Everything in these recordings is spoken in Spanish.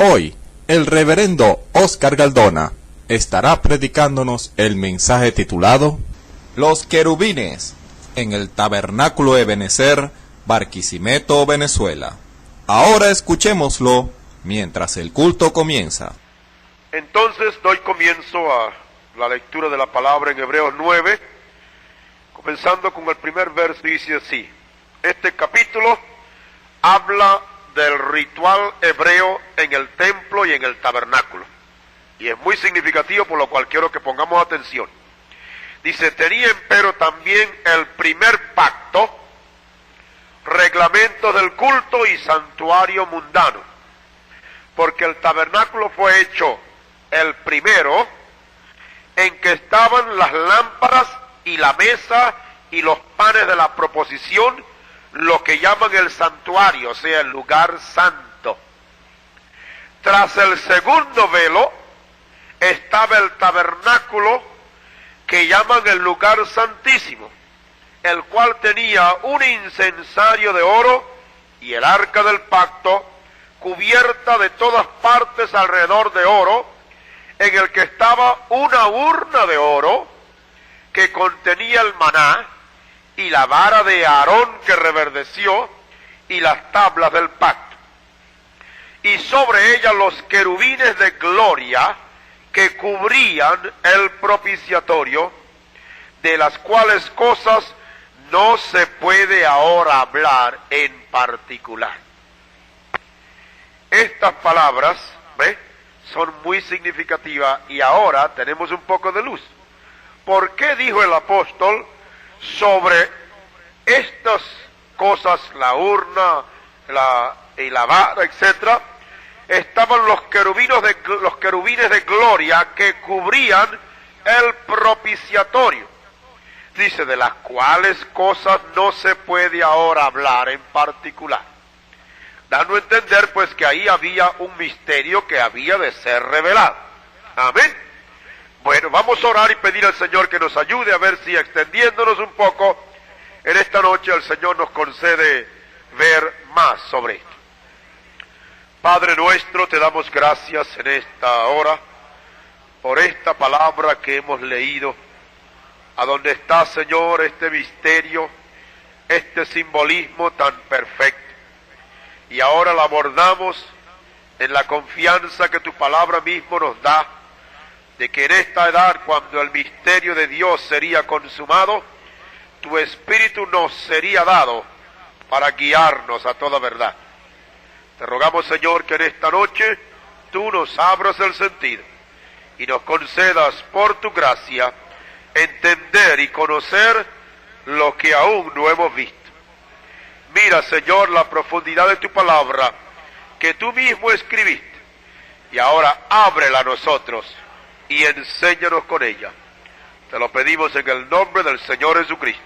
Hoy, el reverendo Oscar Galdona estará predicándonos el mensaje titulado Los querubines en el Tabernáculo Ebenezer, Barquisimeto, Venezuela. Ahora escuchémoslo mientras el culto comienza. Entonces doy comienzo a la lectura de la palabra en Hebreos 9, comenzando con el primer verso, dice así: este capítulo habla del ritual hebreo en el templo y en el tabernáculo, y es muy significativo, por lo cual quiero que pongamos atención. Dice: tenía empero también el primer pacto reglamentos del culto y santuario mundano, porque el tabernáculo fue hecho el primero, en que estaban las lámparas y la mesa y los panes de la proposición, lo que llaman el santuario, o sea, el lugar santo. Tras el segundo velo estaba el tabernáculo, que llaman el lugar santísimo, el cual tenía un incensario de oro y el arca del pacto, cubierta de todas partes alrededor de oro, en el que estaba una urna de oro que contenía el maná, y la vara de Aarón que reverdeció, y las tablas del pacto. Y sobre ella los querubines de gloria que cubrían el propiciatorio, de las cuales cosas no se puede ahora hablar en particular. Estas palabras, son muy significativas, y ahora tenemos un poco de luz. ¿Por qué dijo el apóstol sobre estas cosas, la urna, y la vara, etcétera? Estaban los querubines de gloria que cubrían el propiciatorio. Dice, de las cuales cosas no se puede ahora hablar en particular, dando a entender pues que ahí había un misterio que había de ser revelado. Amén. Bueno, vamos a orar y pedir al Señor que nos ayude, a ver si extendiéndonos un poco en esta noche el Señor nos concede ver más sobre esto. Padre nuestro, te damos gracias en esta hora por esta palabra que hemos leído, a donde está, Señor, este misterio, este simbolismo tan perfecto. Y ahora la abordamos en la confianza que tu palabra mismo nos da, de que en esta edad, cuando el misterio de Dios sería consumado, tu Espíritu nos sería dado para guiarnos a toda verdad. Te rogamos, Señor, que en esta noche tú nos abras el sentido y nos concedas por tu gracia entender y conocer lo que aún no hemos visto. Mira, Señor, la profundidad de tu palabra que tú mismo escribiste, y ahora ábrela a nosotros y enséñanos con ella. Te lo pedimos en el nombre del Señor Jesucristo.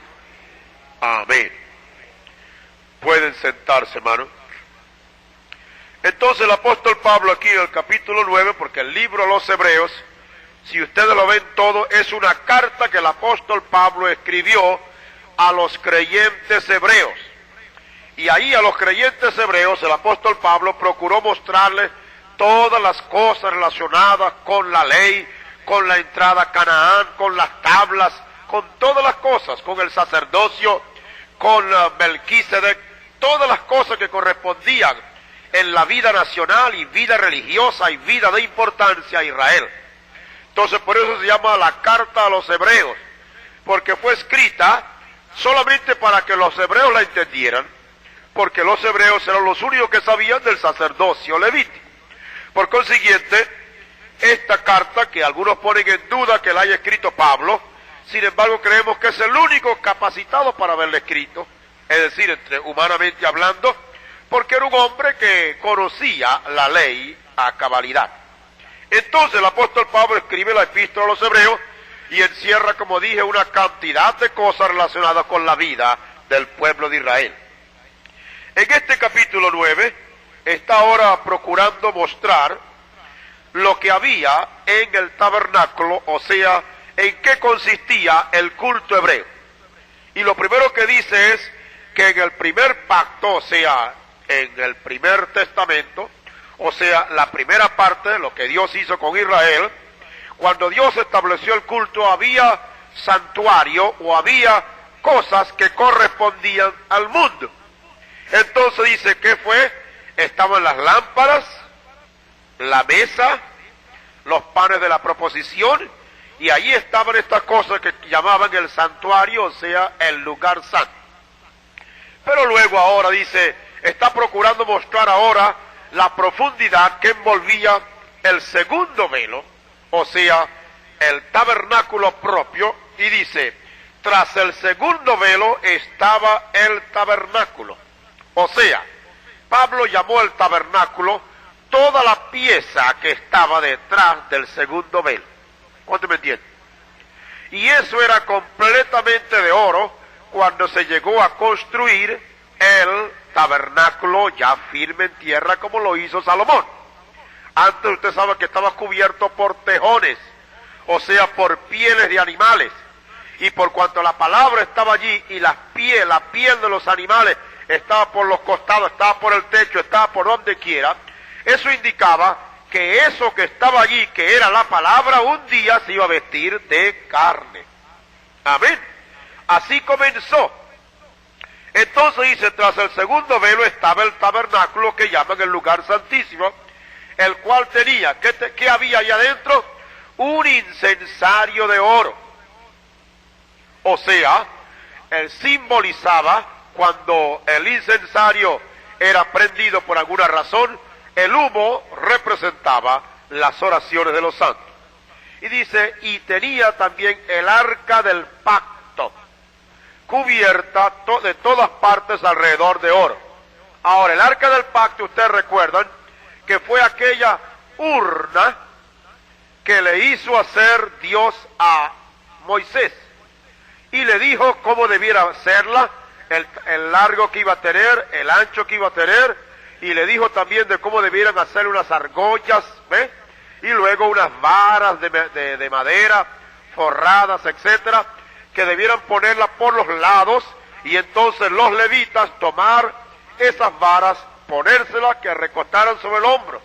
Amén. Pueden sentarse, hermano. Entonces el apóstol Pablo aquí en el capítulo 9, porque el libro de los Hebreos, si ustedes lo ven todo, es una carta que el apóstol Pablo escribió a los creyentes hebreos. Y ahí a los creyentes hebreos el apóstol Pablo procuró mostrarles todas las cosas relacionadas con la ley, con la entrada a Canaán, con las tablas, con todas las cosas, con el sacerdocio, con Melquisedec, todas las cosas que correspondían en la vida nacional y vida religiosa y vida de importancia a Israel. Entonces por eso se llama la carta a los hebreos, porque fue escrita solamente para que los hebreos la entendieran, porque los hebreos eran los únicos que sabían del sacerdocio levítico. Por consiguiente, esta carta, que algunos ponen en duda que la haya escrito Pablo, sin embargo creemos que es el único capacitado para haberla escrito, es decir, humanamente hablando, porque era un hombre que conocía la ley a cabalidad. Entonces el apóstol Pablo escribe la epístola a los hebreos y encierra, como dije, una cantidad de cosas relacionadas con la vida del pueblo de Israel. En este capítulo 9 está ahora procurando mostrar lo que había en el tabernáculo, o sea, en qué consistía el culto hebreo. Y lo primero que dice es que en el primer pacto, o sea, en el primer testamento, o sea, la primera parte de lo que Dios hizo con Israel. Cuando Dios estableció el culto, había santuario o había cosas que correspondían al mundo. Entonces dice, ¿qué fue? Estaban las lámparas, la mesa, los panes de la proposición, y allí estaban estas cosas que llamaban el santuario, o sea, el lugar santo. Pero luego ahora dice, está procurando mostrar ahora la profundidad que envolvía el segundo velo, o sea, el tabernáculo propio, y dice, tras el segundo velo estaba el tabernáculo. O sea, Pablo llamó el tabernáculo toda la pieza que estaba detrás del segundo velo. ¿Cuánto me entienden? Y eso era completamente de oro cuando se llegó a construir el tabernáculo ya firme en tierra como lo hizo Salomón. Antes usted sabe que estaba cubierto por tejones, o sea, por pieles de animales. Y por cuanto la palabra estaba allí y la piel de los animales estaba por los costados, estaba por el techo, estaba por donde quiera, eso indicaba que eso que estaba allí, que era la palabra, un día se iba a vestir de carne. Amén. Así comenzó. Entonces dice, tras el segundo velo estaba el tabernáculo que llaman el lugar santísimo, el cual tenía, ¿qué había allá adentro? Un incensario de oro. O sea, él simbolizaba cuando el incensario era prendido por alguna razón, el humo representaba las oraciones de los santos. Y dice, y tenía también el arca del pacto, cubierta de todas partes alrededor de oro. Ahora, el arca del pacto, ustedes recuerdan que fue aquella urna que le hizo hacer Dios a Moisés. Y le dijo cómo debiera hacerla, el largo que iba a tener, el ancho que iba a tener, y le dijo también de cómo debieran hacer unas argollas, ¿ves? Y luego unas varas de madera, forradas, etcétera, que debieran ponerlas por los lados, y entonces los levitas tomar esas varas, ponérselas, que recostaran sobre el hombro.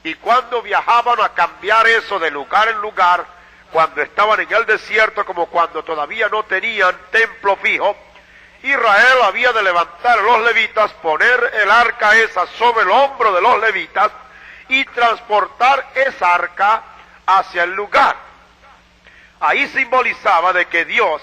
Y cuando viajaban a cambiar eso de lugar en lugar, cuando estaban en el desierto, como cuando todavía no tenían templo fijo, Israel había de levantar a los levitas, poner el arca esa sobre el hombro de los levitas y transportar esa arca hacia el lugar. Ahí simbolizaba de que Dios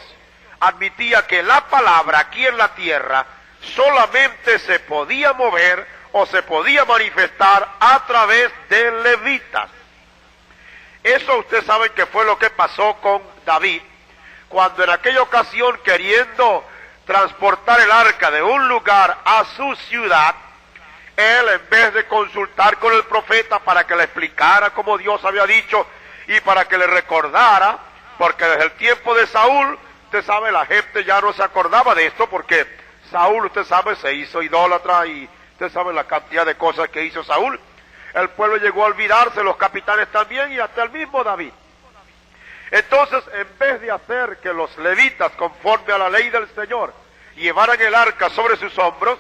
admitía que la palabra aquí en la tierra solamente se podía mover o se podía manifestar a través de levitas. Eso usted sabe que fue lo que pasó con David, cuando en aquella ocasión, queriendo transportar el arca de un lugar a su ciudad, él, en vez de consultar con el profeta para que le explicara como Dios había dicho y para que le recordara, porque desde el tiempo de Saúl, usted sabe, la gente ya no se acordaba de esto, porque Saúl, usted sabe, se hizo idólatra, y usted sabe la cantidad de cosas que hizo Saúl. El pueblo llegó a olvidarse, los capitanes también, y hasta el mismo David. Entonces, en vez de hacer que los levitas, conforme a la ley del Señor, llevaran el arca sobre sus hombros,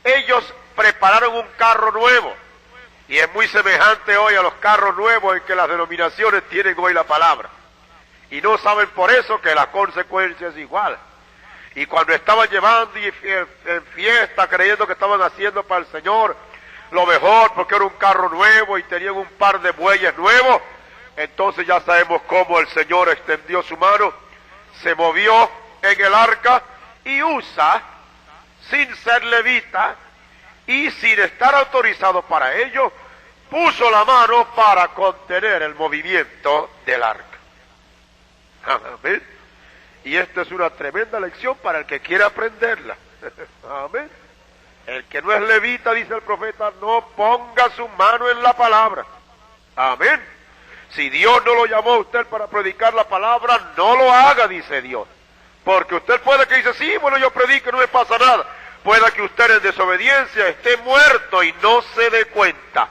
ellos prepararon un carro nuevo. Y es muy semejante hoy a los carros nuevos en que las denominaciones tienen hoy la palabra. Y no saben por eso que la consecuencia es igual. Y cuando estaban llevando en fiesta, creyendo que estaban haciendo para el Señor lo mejor, porque era un carro nuevo y tenían un par de bueyes nuevos, entonces ya sabemos cómo el Señor extendió su mano, se movió en el arca, y Usa, sin ser levita y sin estar autorizado para ello, puso la mano para contener el movimiento del arca. Amén. Y esta es una tremenda lección para el que quiera aprenderla. Amén. El que no es levita, dice el profeta, no ponga su mano en la palabra. Amén. Si Dios no lo llamó a usted para predicar la palabra, no lo haga, dice Dios. Porque usted puede que dice, sí, bueno, yo predico y no me pasa nada. Puede que usted en desobediencia esté muerto y no se dé cuenta.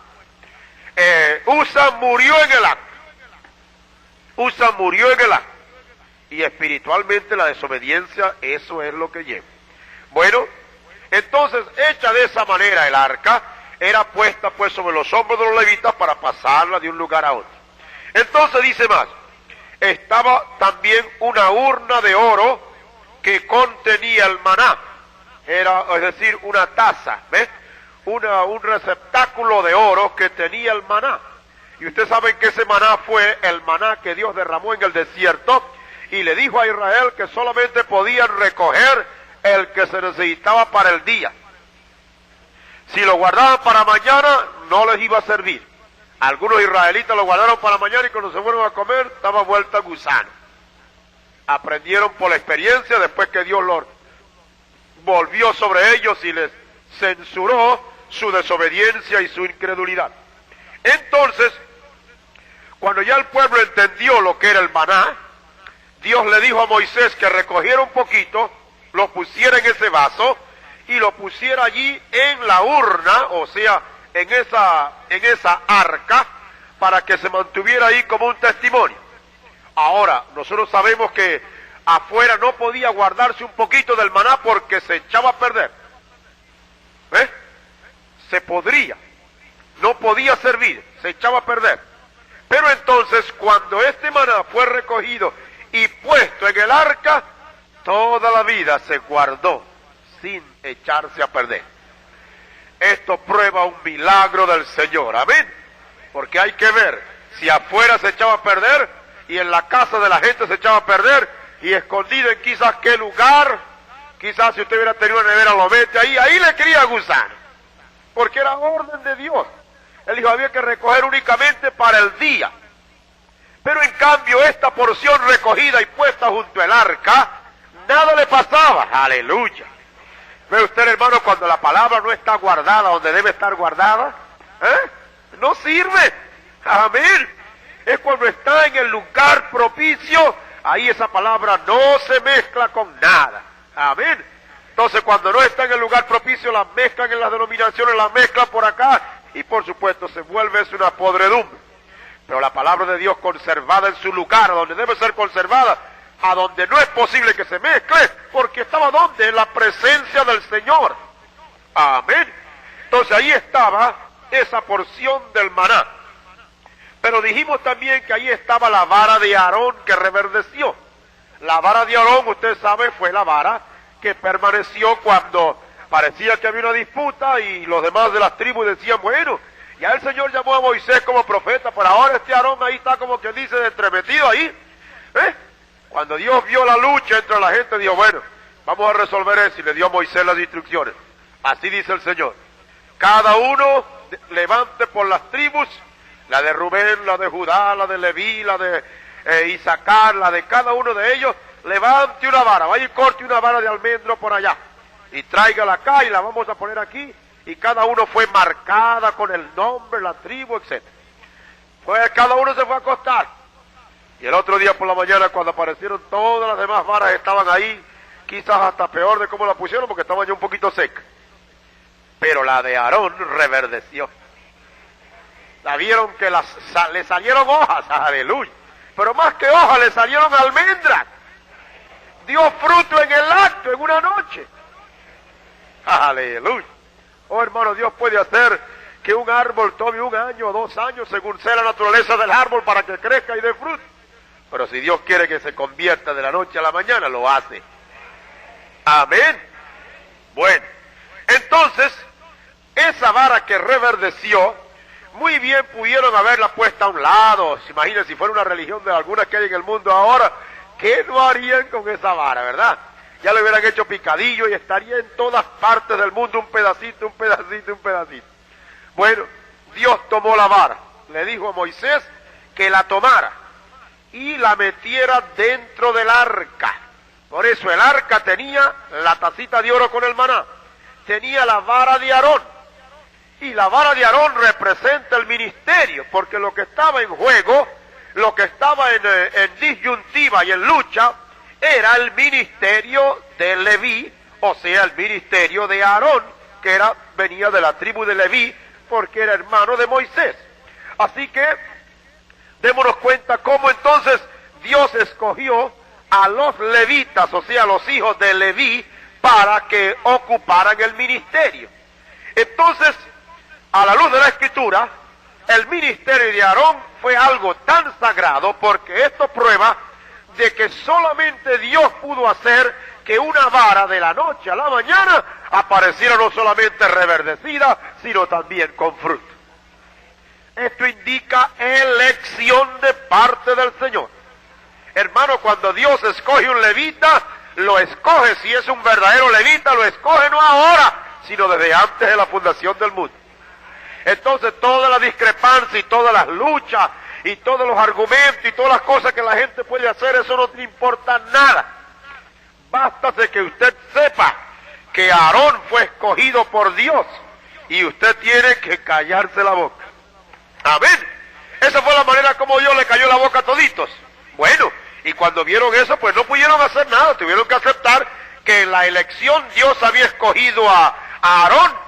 Usa murió en el acto. Usa murió en el acto. Y espiritualmente la desobediencia, eso es lo que lleva. Bueno, entonces, hecha de esa manera el arca, era puesta pues sobre los hombros de los levitas para pasarla de un lugar a otro. Entonces dice más, estaba también una urna de oro que contenía el maná, es decir, una taza, ¿ves? Un receptáculo de oro que tenía el maná. Y ustedes saben que ese maná fue el maná que Dios derramó en el desierto y le dijo a Israel que solamente podían recoger el que se necesitaba para el día. Si lo guardaban para mañana, no les iba a servir. Algunos israelitas lo guardaron para mañana y cuando se fueron a comer, estaba vuelta gusano. Aprendieron por la experiencia después que Dios los volvió sobre ellos y les censuró su desobediencia y su incredulidad. Entonces, cuando ya el pueblo entendió lo que era el maná, Dios le dijo a Moisés que recogiera un poquito, lo pusiera en ese vaso y lo pusiera allí en la urna, o sea, en esa arca, para que se mantuviera ahí como un testimonio. Ahora, nosotros sabemos que afuera no podía guardarse un poquito del maná porque se echaba a perder. ¿Ves? Se podría, no podía servir, se echaba a perder. Pero entonces, cuando este maná fue recogido y puesto en el arca, toda la vida se guardó sin echarse a perder. Esto prueba un milagro del Señor, amén. Porque hay que ver, si afuera se echaba a perder y en la casa de la gente se echaba a perder y escondido en quizás qué lugar, quizás si usted hubiera tenido una nevera lo mete ahí le cría gusano, porque era orden de Dios. Él dijo había que recoger únicamente para el día. Pero en cambio esta porción recogida y puesta junto al arca, nada le pasaba, aleluya. ¿Ve usted, hermano, cuando la palabra no está guardada donde debe estar guardada? No sirve. Amén. Es cuando está en el lugar propicio, ahí esa palabra no se mezcla con nada. Amén. Entonces, cuando no está en el lugar propicio, la mezclan en las denominaciones, la mezclan por acá, y por supuesto se vuelve una podredumbre. Pero la palabra de Dios conservada en su lugar, donde debe ser conservada, a donde no es posible que se mezcle, porque estaba donde, en la presencia del Señor. Amén. Entonces ahí estaba esa porción del maná. Pero dijimos también que ahí estaba la vara de Aarón que reverdeció. La vara de Aarón, usted sabe, fue la vara que permaneció cuando parecía que había una disputa y los demás de las tribus decían, bueno, ya el Señor llamó a Moisés como profeta, pero ahora este Aarón ahí está como que dice entremetido ahí. Cuando Dios vio la lucha entre la gente, dijo, bueno, vamos a resolver eso, y le dio a Moisés las instrucciones. Así dice el Señor. Cada uno levante por las tribus, la de Rubén, la de Judá, la de Leví, la de Isaacar, la de cada uno de ellos, levante una vara, vaya y corte una vara de almendro por allá, y tráigala acá y la vamos a poner aquí, y cada uno fue marcada con el nombre, la tribu, etc. Pues cada uno se fue a acostar. Y el otro día por la mañana, cuando aparecieron todas las demás varas, estaban ahí, quizás hasta peor de cómo la pusieron, porque estaban ya un poquito secas. Pero la de Aarón reverdeció. La vieron que le salieron hojas, aleluya. Pero más que hojas, le salieron almendras. Dio fruto en el acto, en una noche. Aleluya. Oh, hermano, Dios puede hacer que un árbol tome 1 año o 2 años, según sea la naturaleza del árbol, para que crezca y dé fruto. Pero si Dios quiere que se convierta de la noche a la mañana, lo hace. Amén. Bueno, entonces, esa vara que reverdeció, muy bien pudieron haberla puesta a un lado. Imagínense si fuera una religión de alguna que hay en el mundo ahora, ¿qué no harían con esa vara, verdad? Ya le hubieran hecho picadillo y estaría en todas partes del mundo un pedacito, un pedacito, un pedacito. Bueno, Dios tomó la vara, le dijo a Moisés que la tomara y la metiera dentro del arca. Por eso el arca tenía la tacita de oro con el maná, tenía la vara de Aarón, y la vara de Aarón representa el ministerio, porque lo que estaba en juego, lo que estaba en disyuntiva y en lucha, era el ministerio de Leví, o sea, el ministerio de Aarón, que venía de la tribu de Leví, porque era hermano de Moisés. Así que, démonos cuenta cómo entonces Dios escogió a los levitas, o sea, los hijos de Leví, para que ocuparan el ministerio. Entonces, a la luz de la Escritura, el ministerio de Aarón fue algo tan sagrado, porque esto prueba de que solamente Dios pudo hacer que una vara de la noche a la mañana apareciera no solamente reverdecida, sino también con fruto. Esto indica elección de parte del Señor. Hermano, cuando Dios escoge un levita, lo escoge, si es un verdadero levita, lo escoge no ahora, sino desde antes de la fundación del mundo. Entonces toda la discrepancia y todas las luchas y todos los argumentos y todas las cosas que la gente puede hacer, eso no te importa nada. Basta de que usted sepa que Aarón fue escogido por Dios y usted tiene que callarse la boca. Amén. Esa fue la manera como Dios le cayó la boca a toditos. Bueno, y cuando vieron eso, pues no pudieron hacer nada, tuvieron que aceptar que en la elección Dios había escogido a Aarón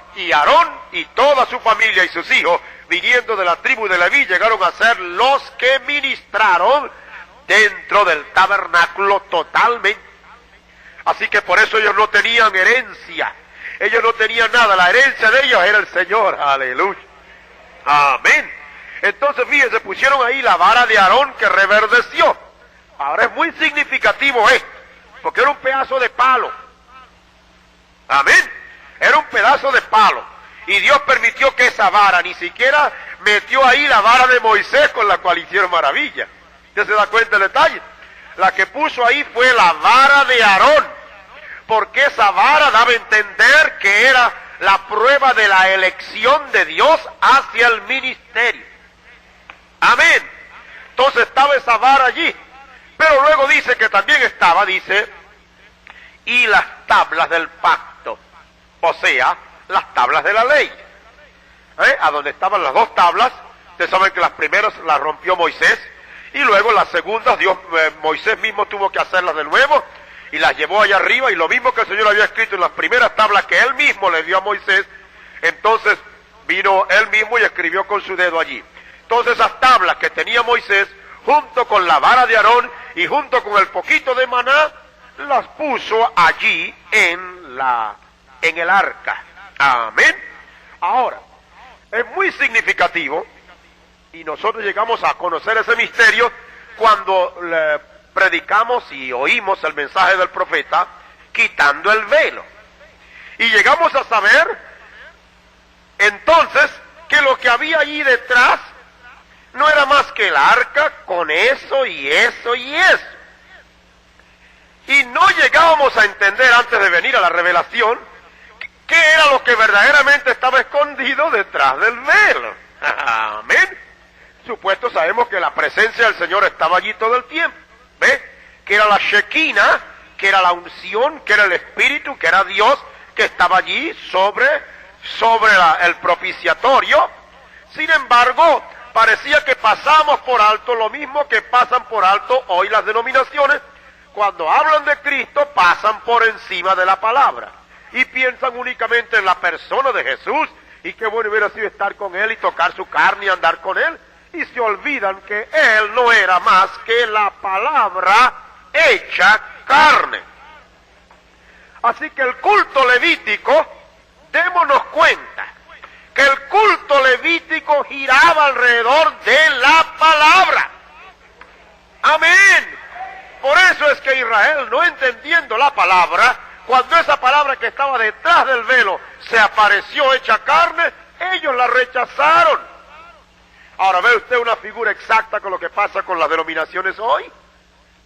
y toda su familia y sus hijos, viniendo de la tribu de Leví, llegaron a ser los que ministraron dentro del tabernáculo totalmente. Así que por eso ellos no tenían herencia, ellos no tenían nada, la herencia de ellos era el Señor, aleluya, amén. Entonces fíjense, pusieron ahí la vara de Aarón que reverdeció. Ahora es muy significativo esto, porque era un pedazo de palo, amén, era un pedazo de palo, y Dios permitió que esa vara, ni siquiera metió ahí la vara de Moisés con la cual hicieron maravilla. ¿Usted se da cuenta del detalle? La que puso ahí fue la vara de Aarón, porque esa vara daba a entender que era la prueba de la elección de Dios hacia el ministerio. Amén. Entonces estaba esa vara allí, pero luego dice que también estaba, dice, y las tablas del pacto, o sea, las tablas de la ley. A donde estaban las dos tablas, ustedes saben que las primeras las rompió Moisés, y luego las segundas, Moisés mismo tuvo que hacerlas de nuevo, y las llevó allá arriba, y lo mismo que el Señor había escrito en las primeras tablas que Él mismo le dio a Moisés, entonces vino Él mismo y escribió con su dedo allí. Entonces esas tablas que tenía Moisés, junto con la vara de Aarón, y junto con el poquito de maná, las puso allí en el arca. Amén. Ahora, es muy significativo, y nosotros llegamos a conocer ese misterio cuando predicamos y oímos el mensaje del profeta quitando el velo. Y llegamos a saber entonces que lo que había allí detrás no era más que el arca con eso y eso y eso. Y no llegábamos a entender antes de venir a la revelación qué era lo que verdaderamente estaba escondido detrás del velo. Amén. Supuesto, sabemos que la presencia del Señor estaba allí todo el tiempo. ¿Ve? Que era la Shekinah, que era la unción, que era el Espíritu, que era Dios, que estaba allí sobre el propiciatorio. Sin embargo, parecía que pasamos por alto lo mismo que pasan por alto hoy las denominaciones. Cuando hablan de Cristo, pasan por encima de la palabra y piensan únicamente en la persona de Jesús, y qué bueno hubiera sido estar con Él y tocar su carne y andar con Él, y se olvidan que Él no era más que la palabra hecha carne. Así que el culto levítico, démonos cuenta que el culto levítico giraba alrededor de la palabra. Amén. Por eso es que Israel, no entendiendo la palabra, cuando esa palabra que estaba detrás del velo se apareció hecha carne, ellos la rechazaron. Ahora, ¿ve usted una figura exacta con lo que pasa con las denominaciones hoy?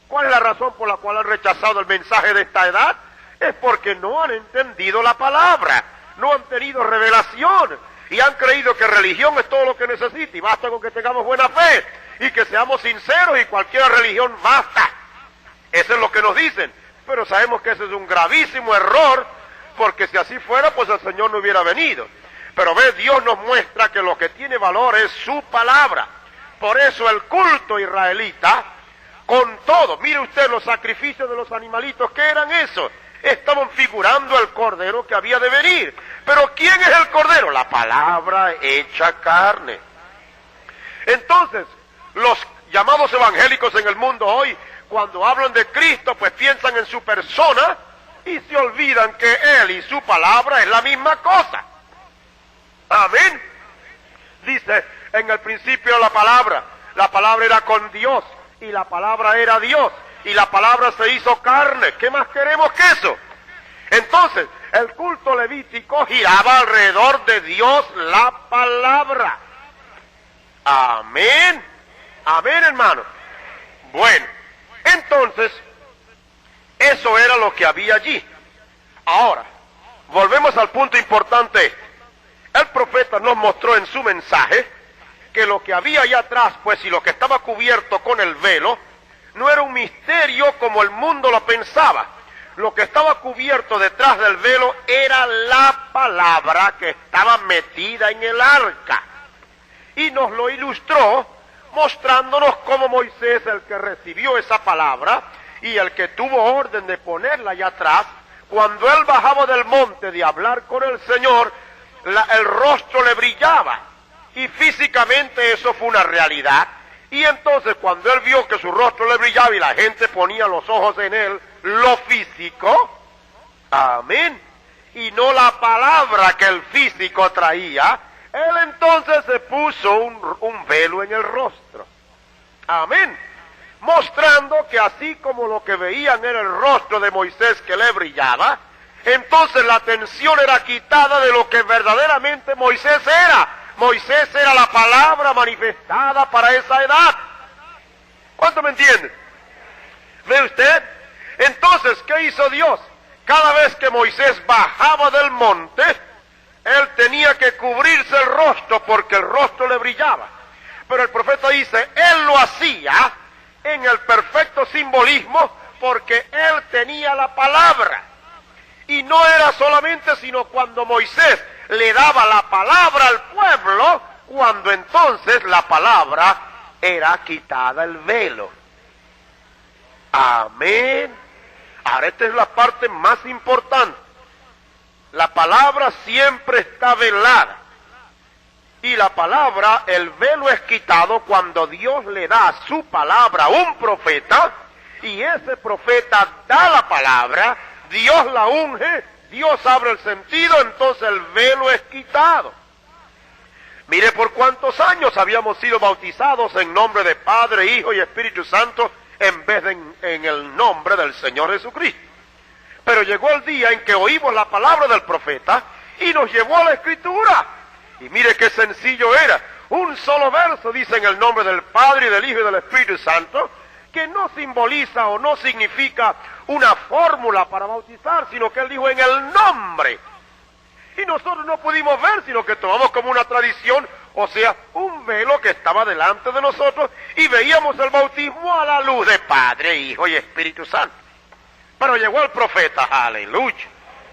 ¿Cuál es la razón por la cual han rechazado el mensaje de esta edad? Es porque no han entendido la palabra, no han tenido revelación, y han creído que religión es todo lo que necesita, y basta con que tengamos buena fe, y que seamos sinceros, y cualquier religión basta. Eso es lo que nos dicen, pero sabemos que ese es un gravísimo error, porque si así fuera, pues el Señor no hubiera venido. Pero ve, Dios nos muestra que lo que tiene valor es su palabra. Por eso el culto israelita, con todo, mire usted los sacrificios de los animalitos, ¿qué eran esos? Estaban figurando el cordero que había de venir. Pero ¿quién es el cordero? La palabra hecha carne. Entonces, los llamados evangélicos en el mundo hoy, cuando hablan de Cristo, pues piensan en su persona y se olvidan que Él y su palabra es la misma cosa. Amén. Dice, en el principio la palabra era con Dios, y la palabra era Dios, y la palabra se hizo carne. ¿Qué más queremos que eso? Entonces, el culto levítico giraba alrededor de Dios, la palabra. Amén. Amén, hermano. Bueno, entonces, eso era lo que había allí. Ahora, volvemos al punto importante. El profeta nos mostró en su mensaje que lo que había allá atrás, pues, y lo que estaba cubierto con el velo, no era un misterio como el mundo lo pensaba. Lo que estaba cubierto detrás del velo era la palabra que estaba metida en el arca. Y nos lo ilustró mostrándonos cómo Moisés, el que recibió esa palabra y el que tuvo orden de ponerla allá atrás, cuando él bajaba del monte de hablar con el Señor, el rostro le brillaba. Y físicamente eso fue una realidad. Y entonces cuando él vio que su rostro le brillaba y la gente ponía los ojos en él, lo físico, amén, y no la palabra que el físico traía, él entonces se puso un velo en el rostro. Amén. Mostrando que así como lo que veían era el rostro de Moisés que le brillaba, entonces la atención era quitada de lo que verdaderamente Moisés era. Moisés era la palabra manifestada para esa edad. ¿Cuánto me entiende? ¿Ve usted? Entonces, ¿qué hizo Dios? Cada vez que Moisés bajaba del monte, él tenía que cubrirse el rostro porque el rostro le brillaba. Pero el profeta dice, él lo hacía en el perfecto simbolismo porque él tenía la palabra. Y no era solamente sino cuando Moisés le daba la palabra al pueblo, cuando entonces la palabra era quitada el velo. Amén. Ahora esta es la parte más importante. La palabra siempre está velada. Y la palabra, el velo es quitado cuando Dios le da su palabra a un profeta, y ese profeta da la palabra, Dios la unge, Dios abre el sentido, entonces el velo es quitado. Mire por cuántos años habíamos sido bautizados en nombre de Padre, Hijo y Espíritu Santo, en vez de en el nombre del Señor Jesucristo. Pero llegó el día en que oímos la palabra del profeta y nos llevó a la Escritura. Y mire qué sencillo era. Un solo verso dice en el nombre del Padre y del Hijo y del Espíritu Santo, que no simboliza o no significa una fórmula para bautizar, sino que él dijo en el nombre. Y nosotros no pudimos ver, sino que tomamos como una tradición, o sea, un velo que estaba delante de nosotros, y veíamos el bautismo a la luz de Padre, Hijo y Espíritu Santo. Pero llegó el profeta, aleluya,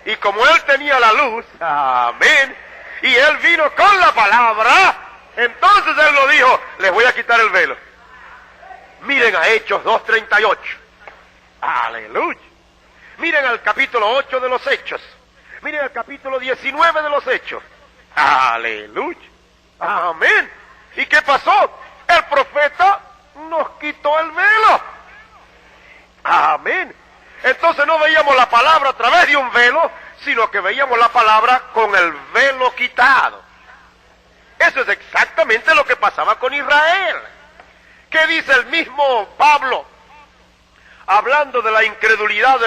y como él tenía la luz, amén, y él vino con la palabra, entonces él lo dijo, les voy a quitar el velo. Miren a Hechos 2:38, aleluya. Miren al capítulo 8 de los Hechos. Miren el capítulo 19 de los Hechos. Aleluya. Amén. ¿Y qué pasó? El profeta nos quitó el velo. Amén. Entonces no veíamos la palabra a través de un velo, sino que veíamos la palabra con el velo quitado. Eso es exactamente lo que pasaba con Israel. ¿Qué dice el mismo Pablo? Hablando de la incredulidad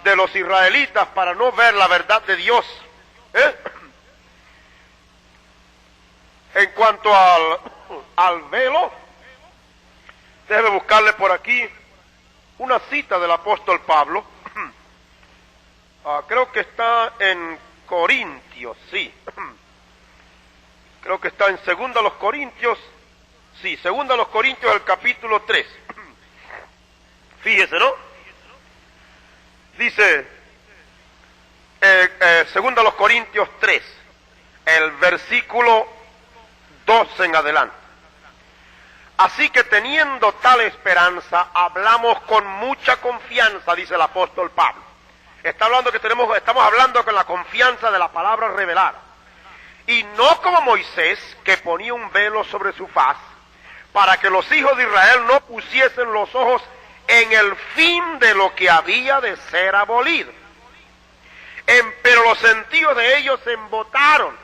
de los israelitas para no ver la verdad de Dios. En cuanto al velo, déjeme buscarle por aquí una cita del apóstol Pablo. Creo que está en Corintios, sí. Creo que está en 2 los Corintios, sí, 2 los Corintios, el capítulo 3. Fíjese, ¿no? Dice, 2 los Corintios 3, el versículo 12 en adelante. Así que teniendo tal esperanza, hablamos con mucha confianza, dice el apóstol Pablo. Estamos hablando con la confianza de la palabra revelada. Y no como Moisés, que ponía un velo sobre su faz, para que los hijos de Israel no pusiesen los ojos en el fin de lo que había de ser abolido. Pero los sentidos de ellos se embotaron,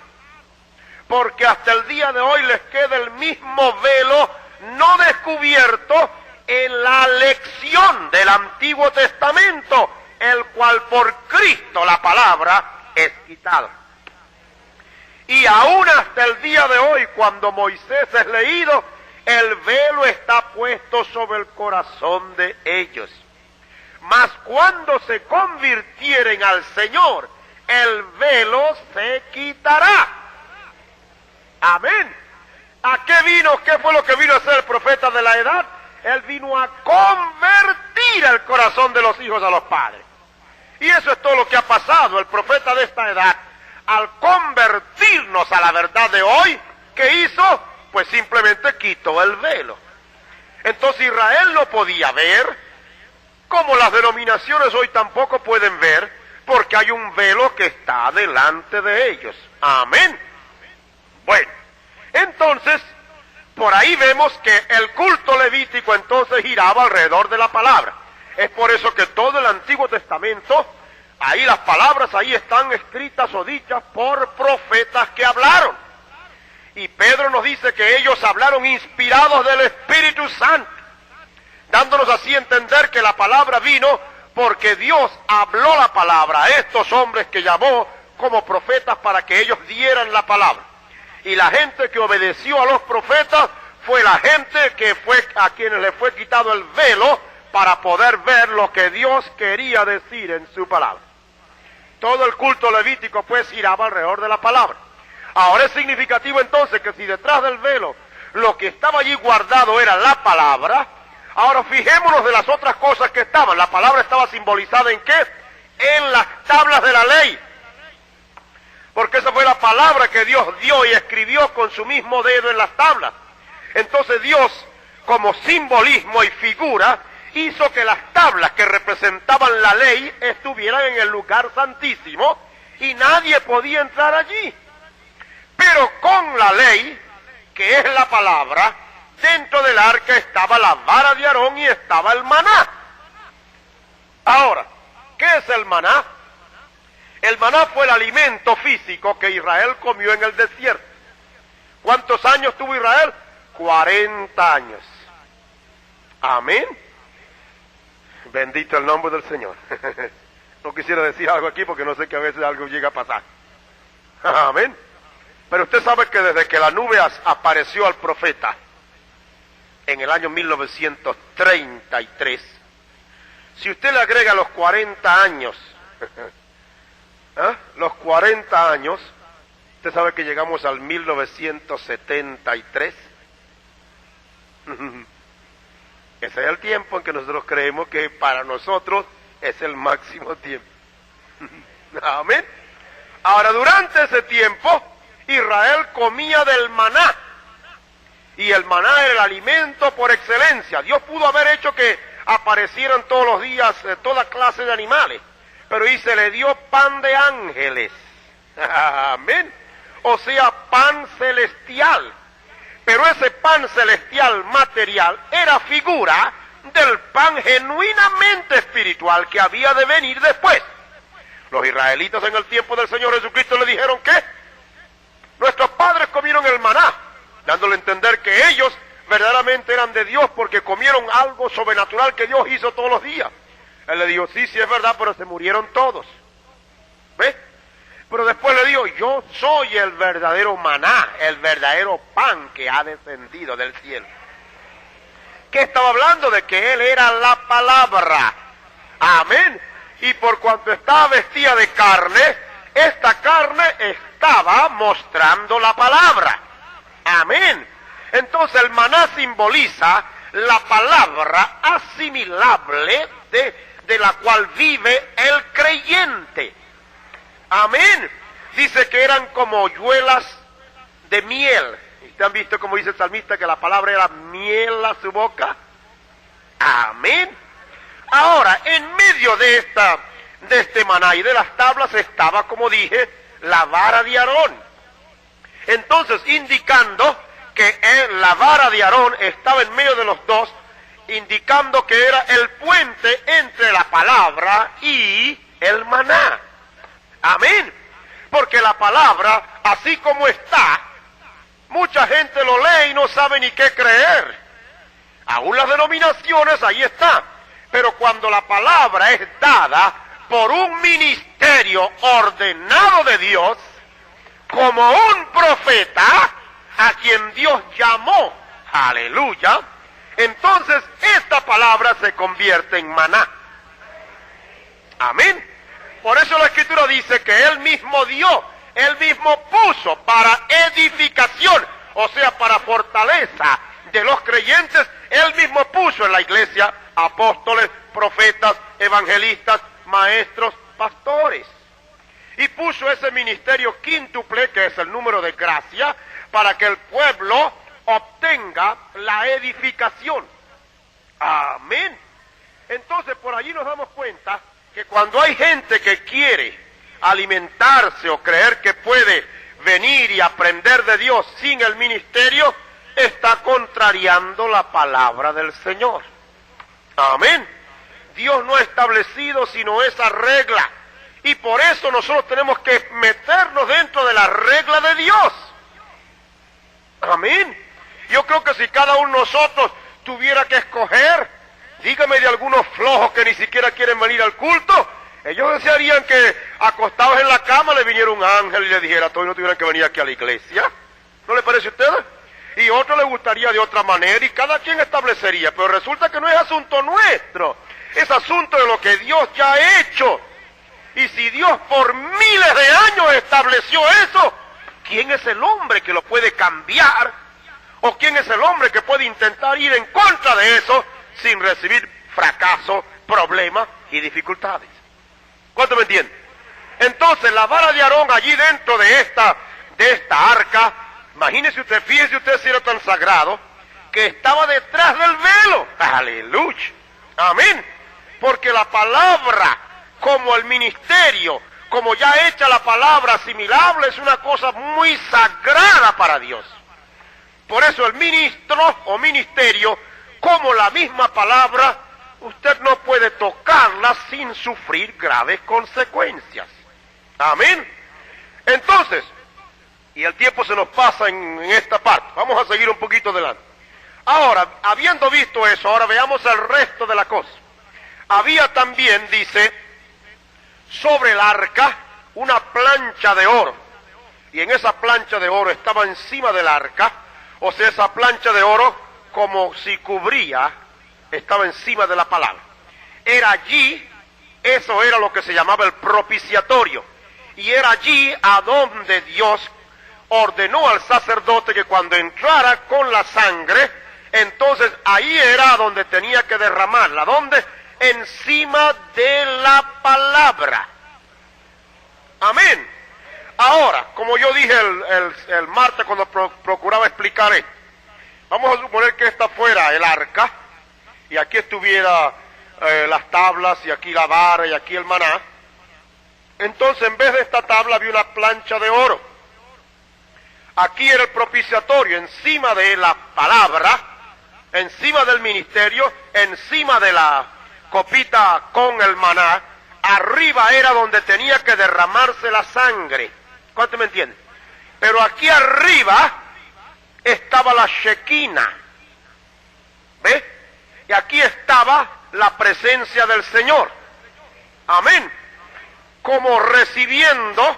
porque hasta el día de hoy les queda el mismo velo no descubierto en la lección del Antiguo Testamento, el cual por Cristo la palabra es quitada. Y aún hasta el día de hoy, cuando Moisés es leído, el velo está puesto sobre el corazón de ellos. Mas cuando se convirtieren al Señor, el velo se quitará. Amén. ¿A qué vino? ¿Qué fue lo que vino a hacer el profeta de la edad? Él vino a convertir el corazón de los hijos a los padres. Y eso es todo lo que ha pasado. El profeta de esta edad, al convertirnos a la verdad de hoy, ¿qué hizo? Pues simplemente quitó el velo. Entonces Israel no podía ver, como las denominaciones hoy tampoco pueden ver, porque hay un velo que está delante de ellos. Amén. Bueno, entonces, por ahí vemos que el culto levítico entonces giraba alrededor de la palabra. Es por eso que todo el Antiguo Testamento, ahí las palabras ahí están escritas o dichas por profetas que hablaron. Y Pedro nos dice que ellos hablaron inspirados del Espíritu Santo, dándonos así a entender que la palabra vino porque Dios habló la palabra a estos hombres que llamó como profetas para que ellos dieran la palabra. Y la gente que obedeció a los profetas fue la gente que fue a quienes le fue quitado el velo para poder ver lo que Dios quería decir en su palabra. Todo el culto levítico pues giraba alrededor de la palabra. Ahora es significativo entonces que si detrás del velo lo que estaba allí guardado era la palabra, ahora fijémonos de las otras cosas que estaban. La palabra estaba simbolizada ¿en qué? En las tablas de la ley. Porque esa fue la palabra que Dios dio y escribió con su mismo dedo en las tablas. Entonces Dios, como simbolismo y figura, hizo que las tablas que representaban la ley estuvieran en el lugar santísimo y nadie podía entrar allí. Pero con la ley, que es la palabra, dentro del arca estaba la vara de Aarón y estaba el maná. Ahora, ¿qué es el maná? El maná fue el alimento físico que Israel comió en el desierto. ¿Cuántos años tuvo Israel? 40 años. Amén. Bendito el nombre del Señor. No quisiera decir algo aquí porque no sé que a veces algo llega a pasar. Amén. Pero usted sabe que desde que la nube apareció al profeta en el año 1933, si usted le agrega los 40 años, los 40 años, usted sabe que llegamos al 1973. Ese es el tiempo en que nosotros creemos que para nosotros es el máximo tiempo. Amén. Ahora, durante ese tiempo, Israel comía del maná. Y el maná era el alimento por excelencia. Dios pudo haber hecho que aparecieran todos los días toda clase de animales. Pero y se le dio pan de ángeles. Amén. O sea, pan celestial. Pero ese pan celestial material era figura del pan genuinamente espiritual que había de venir después. Los israelitas en el tiempo del Señor Jesucristo le dijeron que nuestros padres comieron el maná, dándole a entender que ellos verdaderamente eran de Dios porque comieron algo sobrenatural que Dios hizo todos los días. Él le dijo, sí, sí es verdad, pero se murieron todos. ¿Ves? Pero después le dijo, yo soy el verdadero maná, el verdadero pan que ha descendido del cielo. ¿Qué estaba hablando? De que él era la palabra. Amén. Y por cuanto estaba vestida de carne, esta carne estaba mostrando la palabra. Amén. Entonces el maná simboliza la palabra asimilable de la cual vive el creyente. Amén. Dice que eran como hoyuelas de miel. ¿Ustedes han visto como dice el salmista que la palabra era miel a su boca? Amén. Ahora, en medio de este maná y de las tablas estaba, como dije, la vara de Aarón. Entonces, indicando que la vara de Aarón estaba en medio de los dos, indicando que era el puente entre la palabra y el maná. Amén. Porque la palabra, así como está, Mucha gente lo lee y no sabe ni qué creer. Aún las denominaciones, ahí está. Pero cuando la palabra es dada por un ministerio ordenado de Dios, como un profeta a quien Dios llamó, aleluya, entonces esta palabra se convierte en maná. Amén. Por eso la Escritura dice que Él mismo dio, Él mismo puso para edificación, o sea, para fortaleza de los creyentes. Él mismo puso en la iglesia apóstoles, profetas, evangelistas, maestros, pastores. Y puso ese ministerio quíntuple, que es el número de gracia, para que el pueblo obtenga la edificación. Amén. Entonces por allí nos damos cuenta que cuando hay gente que quiere alimentarse o creer que puede venir y aprender de Dios sin el ministerio, está contrariando la palabra del Señor. Amén. Dios no ha establecido sino esa regla, y por eso nosotros tenemos que meternos dentro de la regla de Dios. Amén. Yo creo que si cada uno de nosotros tuviera que escoger, dígame de algunos flojos que ni siquiera quieren venir al culto, ellos desearían que acostados en la cama le viniera un ángel y le dijera, todos no tuvieran que venir aquí a la iglesia. ¿No le parece a ustedes? Y a otro le gustaría de otra manera, y cada quien establecería, pero resulta que no es asunto nuestro, es asunto de lo que Dios ya ha hecho. Y si Dios por miles de años estableció eso, ¿quién es el hombre que lo puede cambiar? ¿O quién es el hombre que puede intentar ir en contra de eso sin recibir fracaso, problemas y dificultades? ¿Cuánto me entienden? Entonces la vara de Aarón allí dentro de esta arca, imagínese usted, fíjese usted si era tan sagrado, que estaba detrás del velo. ¡Aleluya! Amén. Porque la palabra, como el ministerio, como ya hecha la palabra asimilable, es una cosa muy sagrada para Dios. Por eso el ministro o ministerio, como la misma palabra, usted no puede tocarla sin sufrir graves consecuencias. Amén. Entonces, y el tiempo se nos pasa en esta parte, vamos a seguir un poquito adelante. Ahora, habiendo visto eso, ahora veamos el resto de la cosa. Había también, dice, sobre el arca una plancha de oro, y en esa plancha de oro estaba encima del arca, o sea, esa plancha de oro como si cubría, estaba encima de la palabra. Era allí, eso era lo que se llamaba el propiciatorio, y era allí a donde Dios ordenó al sacerdote que cuando entrara con la sangre, entonces ahí era donde tenía que derramarla. ¿Dónde? Encima de la palabra. Amén. Ahora, como yo dije el martes cuando procuraba explicar esto, vamos a suponer que esta fuera el arca, y aquí estuviera las tablas, y aquí la vara, y aquí el maná. Entonces, en vez de esta tabla había una plancha de oro. Aquí era el propiciatorio, encima de la palabra, encima del ministerio, encima de la copita con el maná, arriba era donde tenía que derramarse la sangre. ¿Cuánto me entienden? Pero aquí arriba estaba la Shekinah. ¿Ve? Y aquí estaba la presencia del Señor. Amén. Como recibiendo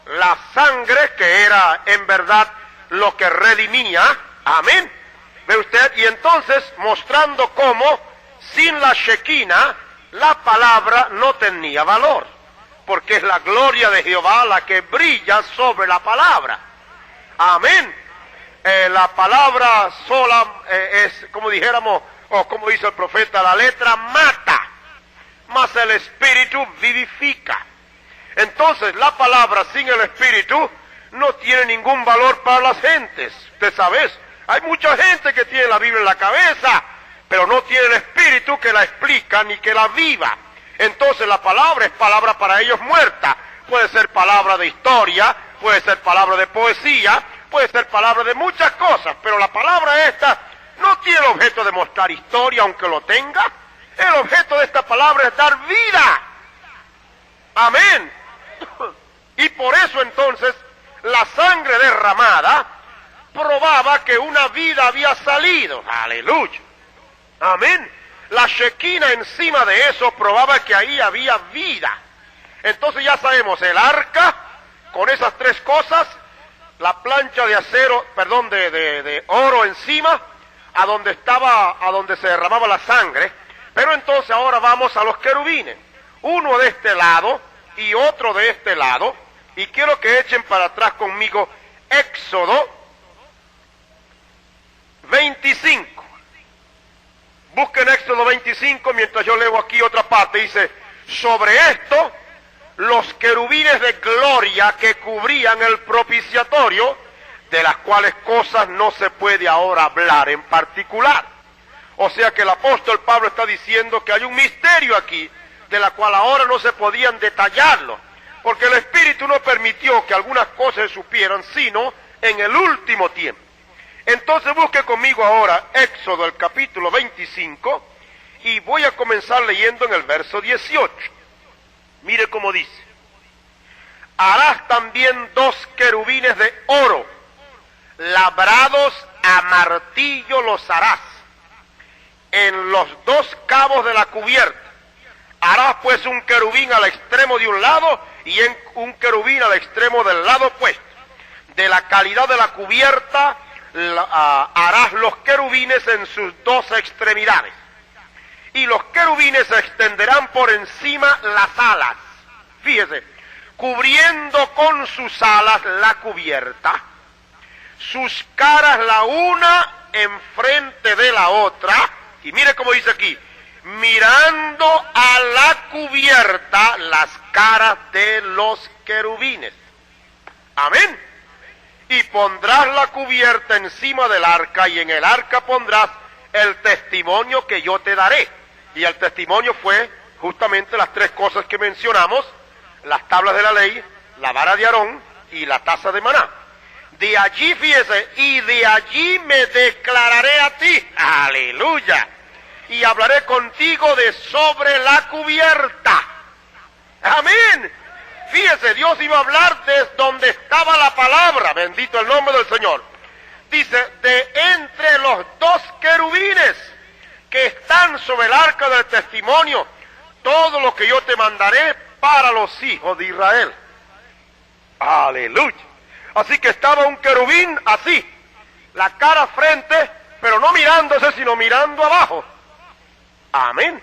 la sangre que era en verdad lo que redimía. Amén. ¿Ve usted? Y entonces mostrando cómo sin la Shekinah la palabra no tenía valor, porque es la gloria de Jehová la que brilla sobre la palabra. Amén. La palabra sola es, como dijéramos, o como dice el profeta, la letra mata, mas el espíritu vivifica. Entonces la palabra sin el espíritu no tiene ningún valor para las gentes. Usted sabe, hay mucha gente que tiene la Biblia en la cabeza, pero no tiene el espíritu que la explica ni que la viva. Entonces la palabra es palabra para ellos muerta. Puede ser palabra de historia, puede ser palabra de poesía, puede ser palabra de muchas cosas, pero la palabra esta no tiene el objeto de mostrar historia, aunque lo tenga. El objeto de esta palabra es dar vida. Amén. Y por eso entonces la sangre derramada probaba que una vida había salido. Aleluya. Amén. La Shekinah encima de eso probaba que ahí había vida. Entonces ya sabemos, el arca, con esas tres cosas, la plancha de acero, perdón, de oro encima, a donde se derramaba la sangre. Pero entonces ahora vamos a los querubines. Uno de este lado y otro de este lado. Y quiero que echen para atrás conmigo Éxodo 25. Busquen Éxodo 25 mientras yo leo aquí otra parte. Dice, sobre esto, los querubines de gloria que cubrían el propiciatorio, de las cuales cosas no se puede ahora hablar en particular. O sea que el apóstol Pablo está diciendo que hay un misterio aquí, de la cual ahora no se podían detallarlo, porque el Espíritu no permitió que algunas cosas se supieran, sino en el último tiempo. Entonces busque conmigo ahora Éxodo, el capítulo 25, y voy a comenzar leyendo en el verso 18. Mire cómo dice: harás también 2 querubines de oro, labrados a martillo los harás, en los 2 cabos de la cubierta. Harás pues un querubín al extremo de un lado y un querubín al extremo del lado opuesto. De la calidad de la cubierta harás los querubines en sus 2 extremidades. Y los querubines se extenderán por encima las alas. Fíjese, cubriendo con sus alas la cubierta, sus caras la una enfrente de la otra. Y mire cómo dice aquí, mirando a la cubierta las caras de los querubines. Amén. Y pondrás la cubierta encima del arca, y en el arca pondrás el testimonio que yo te daré. Y el testimonio fue justamente las 3 cosas que mencionamos: las tablas de la ley, la vara de Aarón y la taza de maná. De allí, fíjese, y de allí me declararé a ti, aleluya, y hablaré contigo de sobre la cubierta. Amén. Fíjese, Dios iba a hablar desde donde estaba la palabra, bendito el nombre del Señor. Dice, de entre los 2 querubines que están sobre el arca del testimonio, todo lo que yo te mandaré para los hijos de Israel. Aleluya. Así que estaba un querubín así, la cara frente, pero no mirándose, sino mirando abajo. Amén.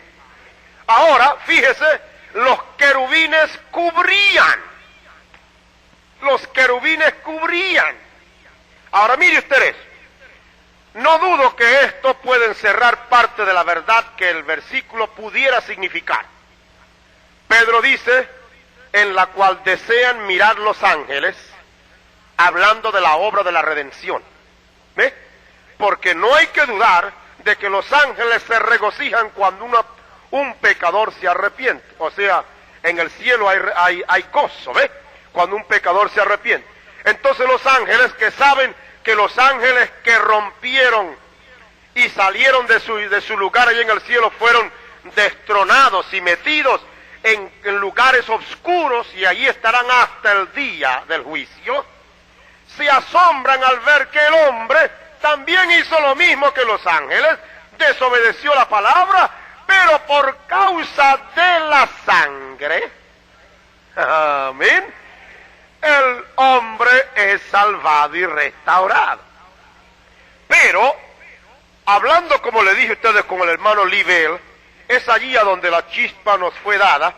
Ahora, fíjese, los querubines cubrían. Los querubines cubrían. Ahora mire ustedes, no dudo que esto puede encerrar parte de la verdad que el versículo pudiera significar. Pedro dice, en la cual desean mirar los ángeles, hablando de la obra de la redención. ¿Ve? Porque no hay que dudar de que los ángeles se regocijan cuando un pecador se arrepiente. O sea, en el cielo hay gozo, ¿ve? Cuando un pecador se arrepiente. Entonces los ángeles, que saben que los ángeles que rompieron y salieron de su lugar allí en el cielo fueron destronados y metidos en lugares oscuros, y allí estarán hasta el día del juicio, se asombran al ver que el hombre también hizo lo mismo que los ángeles, desobedeció la palabra, pero por causa de la sangre, amén, el hombre es salvado y restaurado. Pero, hablando como le dije a ustedes con el hermano Libel, es allí a donde la chispa nos fue dada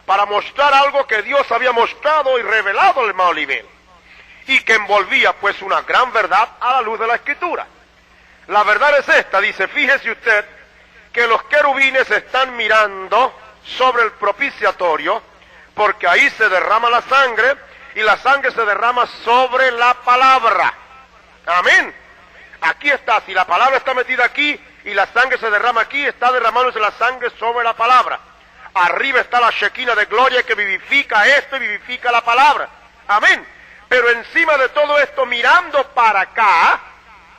para mostrar algo que Dios había mostrado y revelado al hermano Libel, y que envolvía pues una gran verdad a la luz de la Escritura. La verdad es esta, dice, fíjese usted que los querubines están mirando sobre el propiciatorio, porque ahí se derrama la sangre, y la sangre se derrama sobre la palabra. Amén. Aquí está, si la palabra está metida aquí y la sangre se derrama aquí, está derramándose la sangre sobre la palabra. Arriba está la Shekinah de gloria que vivifica esto y vivifica la palabra. Amén. Pero encima de todo esto, mirando para acá,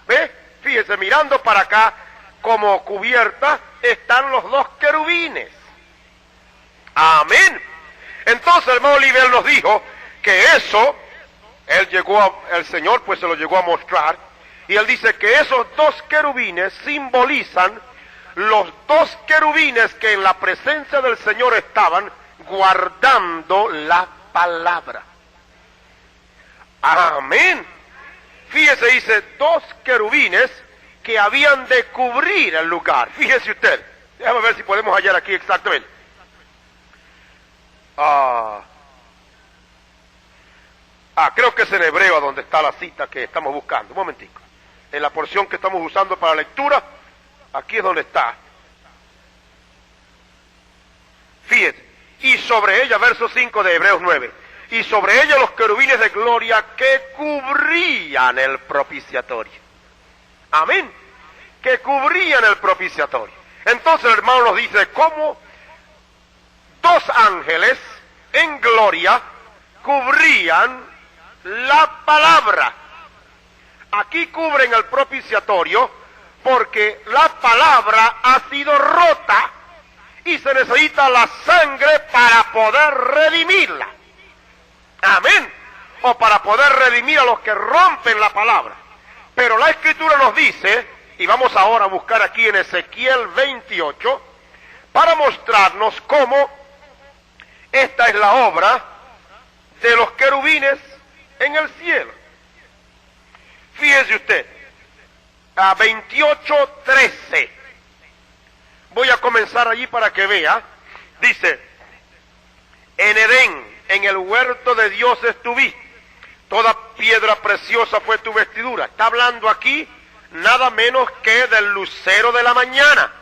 ¿ve? Fíjese, mirando para acá, como cubierta, están los 2 querubines. Amén. Entonces el hermano Oliver nos dijo que eso, el Señor pues se lo llegó a mostrar, Y él dice que esos dos querubines simbolizan los dos querubines que en la presencia del Señor estaban guardando la palabra. Amén. Fíjese, dice, dos querubines que habían de cubrir el lugar. Fíjese usted. Déjame ver si podemos hallar aquí exactamente. Creo que es en Hebreo donde está la cita que estamos buscando. Un momentico. En la porción que estamos usando para la lectura, aquí es donde está. Fíjese. Y sobre ella, verso 5 de Hebreos 9. Y sobre ella los querubines de gloria que cubrían el propiciatorio. Amén. Que cubrían el propiciatorio. Entonces el hermano nos dice cómo dos ángeles en gloria cubrían la palabra. Aquí cubren el propiciatorio porque la palabra ha sido rota y se necesita la sangre para poder redimirla. Amén. O para poder redimir a los que rompen la palabra. Pero la Escritura nos dice, y vamos ahora a buscar aquí en Ezequiel 28, para mostrarnos cómo esta es la obra de los querubines en el cielo. Fíjese usted, a 28:13. Voy a comenzar allí para que vea. Dice, en Edén, en el huerto de Dios estuviste, toda piedra preciosa fue tu vestidura. Está hablando aquí nada menos que del lucero de la mañana,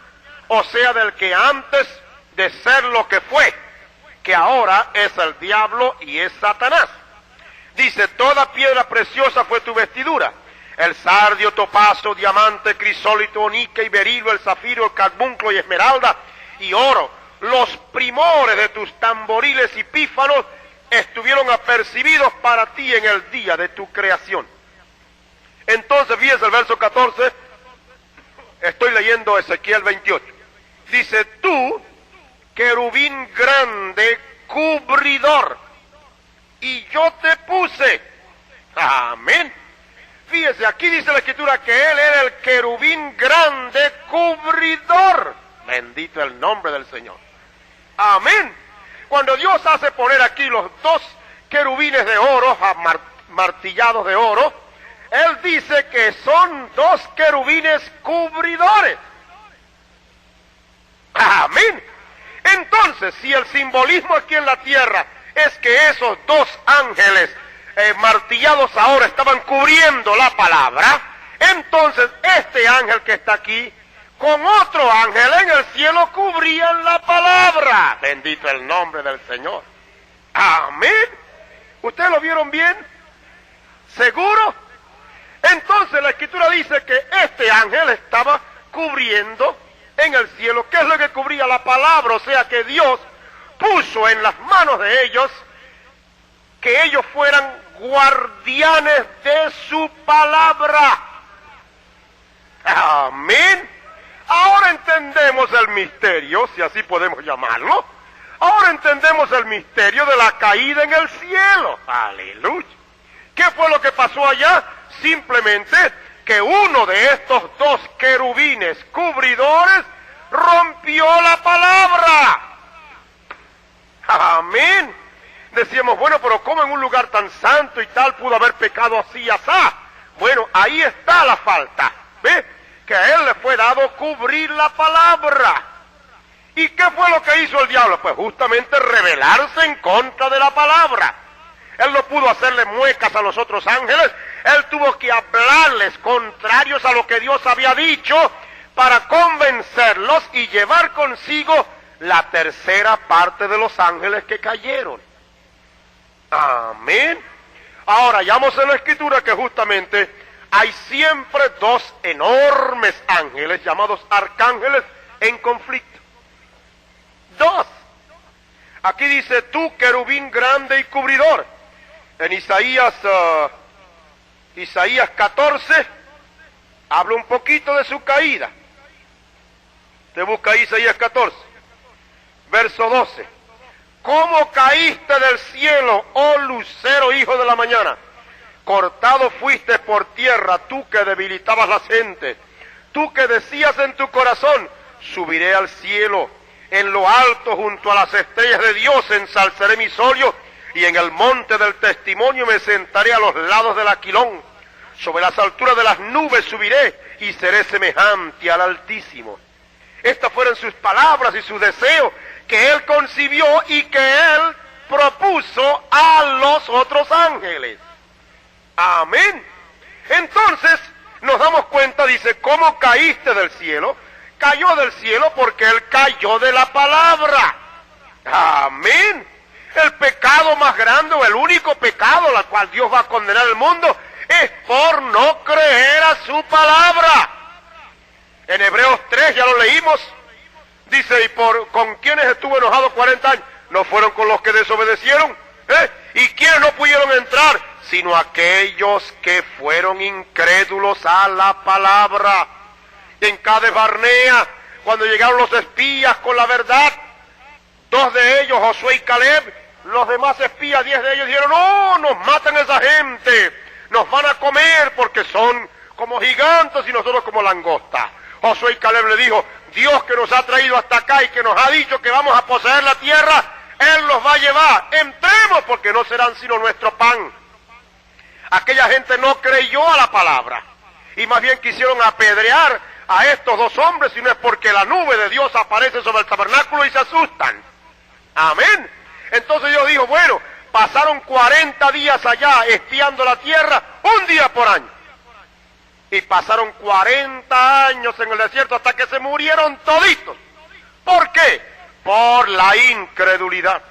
o sea, del que antes de ser lo que fue, que ahora es el diablo y es Satanás. Dice, toda piedra preciosa fue tu vestidura, el sardio, topazo, diamante, crisólito, onique y berilo, el zafiro, el carbunclo y esmeralda y oro. Los primores de tus tamboriles y pífanos estuvieron apercibidos para ti en el día de tu creación. Entonces, fíjese el verso 14, estoy leyendo Ezequiel 28. Dice, tú, querubín grande, cubridor, y yo te puse. Amén. Fíjese, aquí dice la Escritura que él era el querubín grande, cubridor. Bendito el nombre del Señor. Amén. Cuando Dios hace poner aquí los dos querubines de oro, martillados de oro, Él dice que son dos querubines cubridores. Amén. Entonces, si el simbolismo aquí en la tierra es que esos dos ángeles martillados ahora estaban cubriendo la palabra, entonces este ángel que está aquí con otro ángel en el cielo cubrían la palabra. Bendito el nombre del Señor. Amén. ¿Ustedes lo vieron bien? ¿Seguro? Entonces la Escritura dice que este ángel estaba cubriendo en el cielo. ¿Qué es lo que cubría? La palabra. O sea que Dios puso en las manos de ellos que ellos fueran guardianes de su palabra. Amén. Ahora entendemos el misterio, si así podemos llamarlo. Ahora entendemos el misterio de la caída en el cielo. Aleluya. ¿Qué fue lo que pasó allá? Simplemente que uno de estos dos querubines cubridores rompió la palabra. Amén. Decíamos, bueno, pero ¿cómo en un lugar tan santo y tal pudo haber pecado así y asá? Bueno, ahí está la falta. ¿Ve? Que a él le fue dado cubrir la palabra. ¿Y qué fue lo que hizo el diablo? Pues justamente rebelarse en contra de la palabra. Él no pudo hacerle muecas a los otros ángeles. Él tuvo que hablarles contrarios a lo que Dios había dicho para convencerlos y llevar consigo la tercera parte de los ángeles que cayeron. Amén. Ahora, hallamos en la Escritura que justamente hay siempre dos enormes ángeles llamados arcángeles en conflicto. Dos. Aquí dice, tú querubín grande y cubridor. En Isaías 14 habla un poquito de su caída. Te busca Isaías 14, verso 12. ¿Cómo caíste del cielo, oh lucero, hijo de la mañana? cortado fuiste por tierra, tú que debilitabas las gentes, tú que decías en tu corazón, subiré al cielo, en lo alto junto a las estrellas de Dios ensalzaré mi solio, y en el monte del testimonio me sentaré a los lados del aquilón, sobre las alturas de las nubes subiré, y seré semejante al Altísimo. Estas fueron sus palabras y sus deseos que él concibió y que él propuso a los otros ángeles. Amén. Entonces nos damos cuenta, dice, ¿cómo caíste del cielo? Cayó del cielo porque él cayó de la palabra. Amén. El pecado más grande o el único pecado al cual Dios va a condenar al mundo es por no creer a su palabra. En Hebreos 3 ya lo leímos. Dice, ¿y con quiénes estuvo enojado 40 años? ¿No fueron con los que desobedecieron? ¿Y quiénes no pudieron entrar? Sino aquellos que fueron incrédulos a la palabra. En Cades Barnea, cuando llegaron los espías con la verdad, 2 de ellos, Josué y Caleb, los demás espías, 10 de ellos dijeron, no, nos matan a esa gente, nos van a comer porque son como gigantes y nosotros como langosta. Josué y Caleb le dijo, Dios que nos ha traído hasta acá y que nos ha dicho que vamos a poseer la tierra, Él los va a llevar, entremos porque no serán sino nuestro pan. Aquella gente no creyó a la palabra y más bien quisieron apedrear a estos 2 hombres, y no es porque la nube de Dios aparece sobre el tabernáculo y se asustan. Amén. Entonces Dios dijo, bueno, pasaron 40 días allá espiando la tierra, un día por año. Y pasaron 40 años en el desierto hasta que se murieron toditos. ¿Por qué? Por la incredulidad.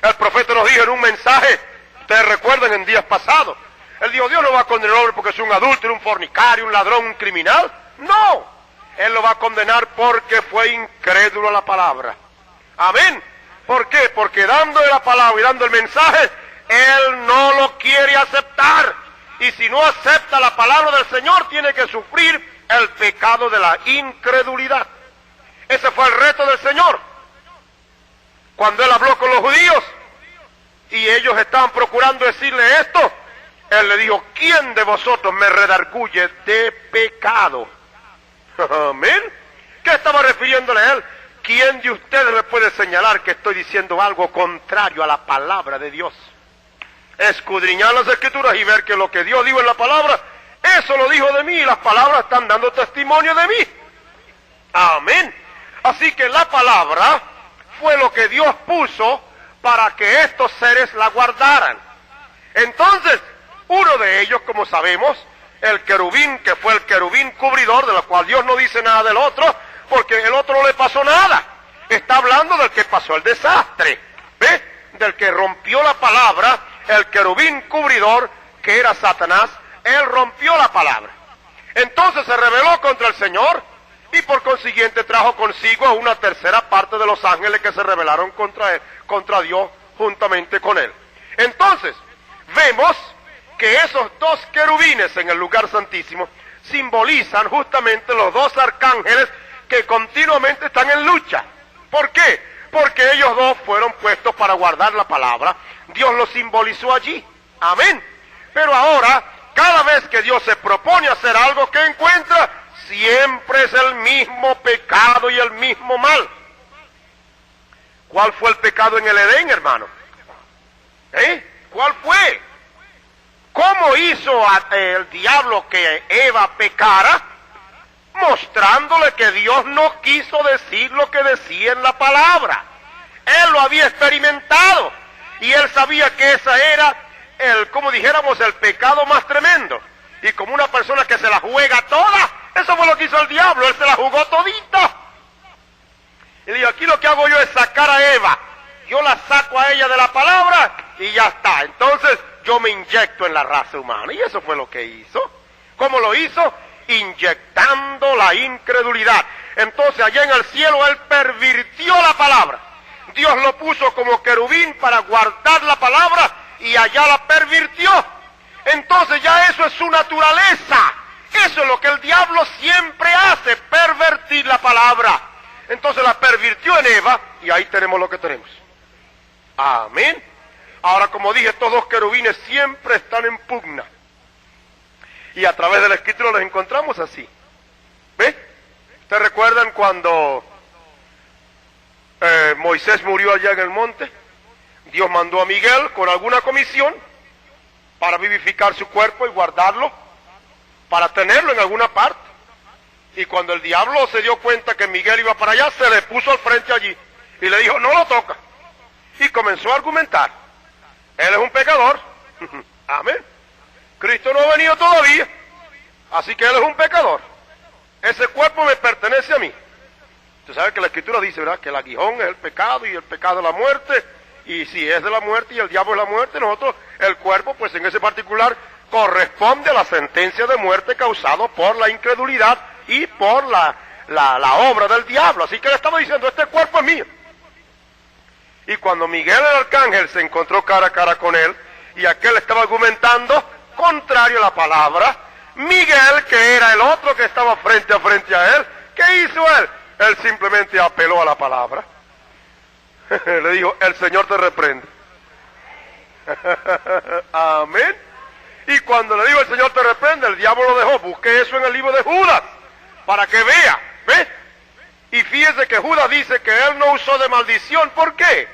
El profeta nos dijo en un mensaje, ustedes recuerdan en días pasados, él dijo, Dios no va a condenar al hombre porque es un adúltero, un fornicario, un ladrón, un criminal. No, Él lo va a condenar porque fue incrédulo a la palabra. Amén. ¿Por qué? Porque dando la palabra y dando el mensaje, Él no lo quiere aceptar. Y si no acepta la palabra del Señor, tiene que sufrir el pecado de la incredulidad. Ese fue el reto del Señor. Cuando Él habló con los judíos, y ellos estaban procurando decirle esto, Él le dijo, ¿quién de vosotros me redarguye de pecado? Amén. ¿Qué estaba refiriéndole a Él? ¿Quién de ustedes me puede señalar que estoy diciendo algo contrario a la palabra de Dios? Escudriñar las Escrituras y ver que lo que Dios dijo en la palabra, eso lo dijo de mí, y las palabras están dando testimonio de mí. Amén. Así que la palabra fue lo que Dios puso para que estos seres la guardaran. Entonces, uno de ellos, como sabemos, el querubín, que fue el querubín cubridor, de lo cual Dios no dice nada del otro, porque el otro no le pasó nada. Está hablando del que pasó el desastre, ¿ve? Del que rompió la palabra, el querubín cubridor, que era Satanás, él rompió la palabra. Entonces se rebeló contra el Señor, y por consiguiente trajo consigo a una tercera parte de los ángeles que se rebelaron contra él, contra Dios, juntamente con él. Entonces, vemos que esos 2 querubines en el lugar santísimo simbolizan justamente los 2 arcángeles que continuamente están en lucha. ¿Por qué? Porque ellos 2 fueron puestos para guardar la palabra. Dios los simbolizó allí. Amén. Pero ahora, cada vez que Dios se propone hacer algo que encuentra, siempre es el mismo pecado y el mismo mal. ¿Cuál fue el pecado en el Edén, hermano? ¿Cuál fue? ¿Cómo hizo el diablo que Eva pecara? Mostrándole que Dios no quiso decir lo que decía en la palabra. Él lo había experimentado y él sabía que ese era como dijéramos, el pecado más tremendo. Y como una persona que se la juega toda, eso fue lo que hizo el diablo, él se la jugó todita. Y dijo, aquí lo que hago yo es sacar a Eva, yo la saco a ella de la palabra y ya está. Entonces yo me inyecto en la raza humana. Y eso fue lo que hizo. ¿Cómo lo hizo? Inyectando la incredulidad. Entonces allá en el cielo él pervirtió la palabra. Dios lo puso como querubín para guardar la palabra y allá la pervirtió. Entonces ya eso es su naturaleza. Eso es lo que el diablo siempre hace, pervertir la palabra. Entonces la pervirtió en Eva y ahí tenemos lo que tenemos. Amén. Ahora, como dije, estos 2 querubines siempre están en pugna. Y a través de la Escritura los encontramos así. ¿Ve? ¿Ustedes recuerdan cuando Moisés murió allá en el monte? Dios mandó a Miguel con alguna comisión para vivificar su cuerpo y guardarlo, para tenerlo en alguna parte. Y cuando el diablo se dio cuenta que Miguel iba para allá, se le puso al frente allí y le dijo, no lo toca. Y comenzó a argumentar. Él es un pecador. Amén. Cristo no ha venido todavía, así que él es un pecador. Ese cuerpo me pertenece a mí. Usted sabe que la Escritura dice, ¿verdad?, que el aguijón es el pecado y el pecado es la muerte. Y si es de la muerte y el diablo es la muerte, nosotros, el cuerpo, pues en ese particular, corresponde a la sentencia de muerte causado por la incredulidad y por la obra del diablo. Así que le estaba diciendo, este cuerpo es mío. Y cuando Miguel el arcángel se encontró cara a cara con él, y aquel estaba argumentando contrario a la palabra, Miguel, que era el otro que estaba frente a frente a él, ¿qué hizo él? Él simplemente apeló a la palabra. Le dijo, el Señor te reprende. Amén. Y cuando le dijo el Señor te reprende, el diablo lo dejó. Busque eso en el libro de Judas, para que vea. ¿Ve? Y fíjese que Judas dice que él no usó de maldición. ¿Por qué?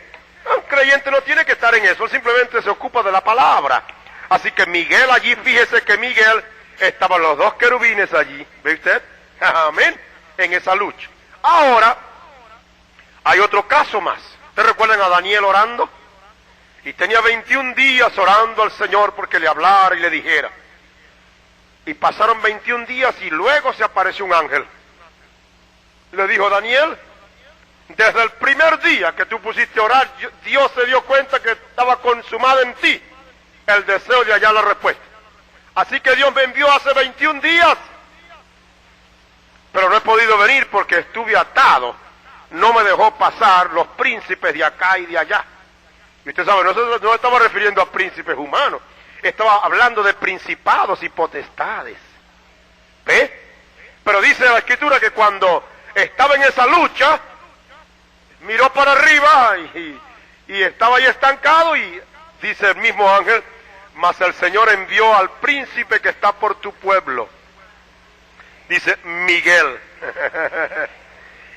Un creyente no tiene que estar en eso, él simplemente se ocupa de la palabra. Así que Miguel allí, fíjese que Miguel, estaban los dos querubines allí. ¿Ve usted? Amén. En esa lucha. Ahora, hay otro caso más. ¿Ustedes recuerdan a Daniel orando? Y tenía 21 días orando al Señor porque le hablara y le dijera. Y pasaron 21 días y luego se apareció un ángel. Le dijo, Daniel, desde el primer día que tú pusiste a orar, Dios se dio cuenta que estaba consumado en ti el deseo de hallar la respuesta. Así que Dios me envió hace 21 días, pero no he podido venir porque estuve atado. No me dejó pasar los príncipes de acá y de allá. Y usted sabe, no estaba refiriendo a príncipes humanos, estaba hablando de principados y potestades. ¿Ve? Pero dice la Escritura que cuando estaba en esa lucha, miró para arriba y estaba ahí estancado, y dice el mismo ángel, mas el Señor envió al príncipe que está por tu pueblo. Dice Miguel.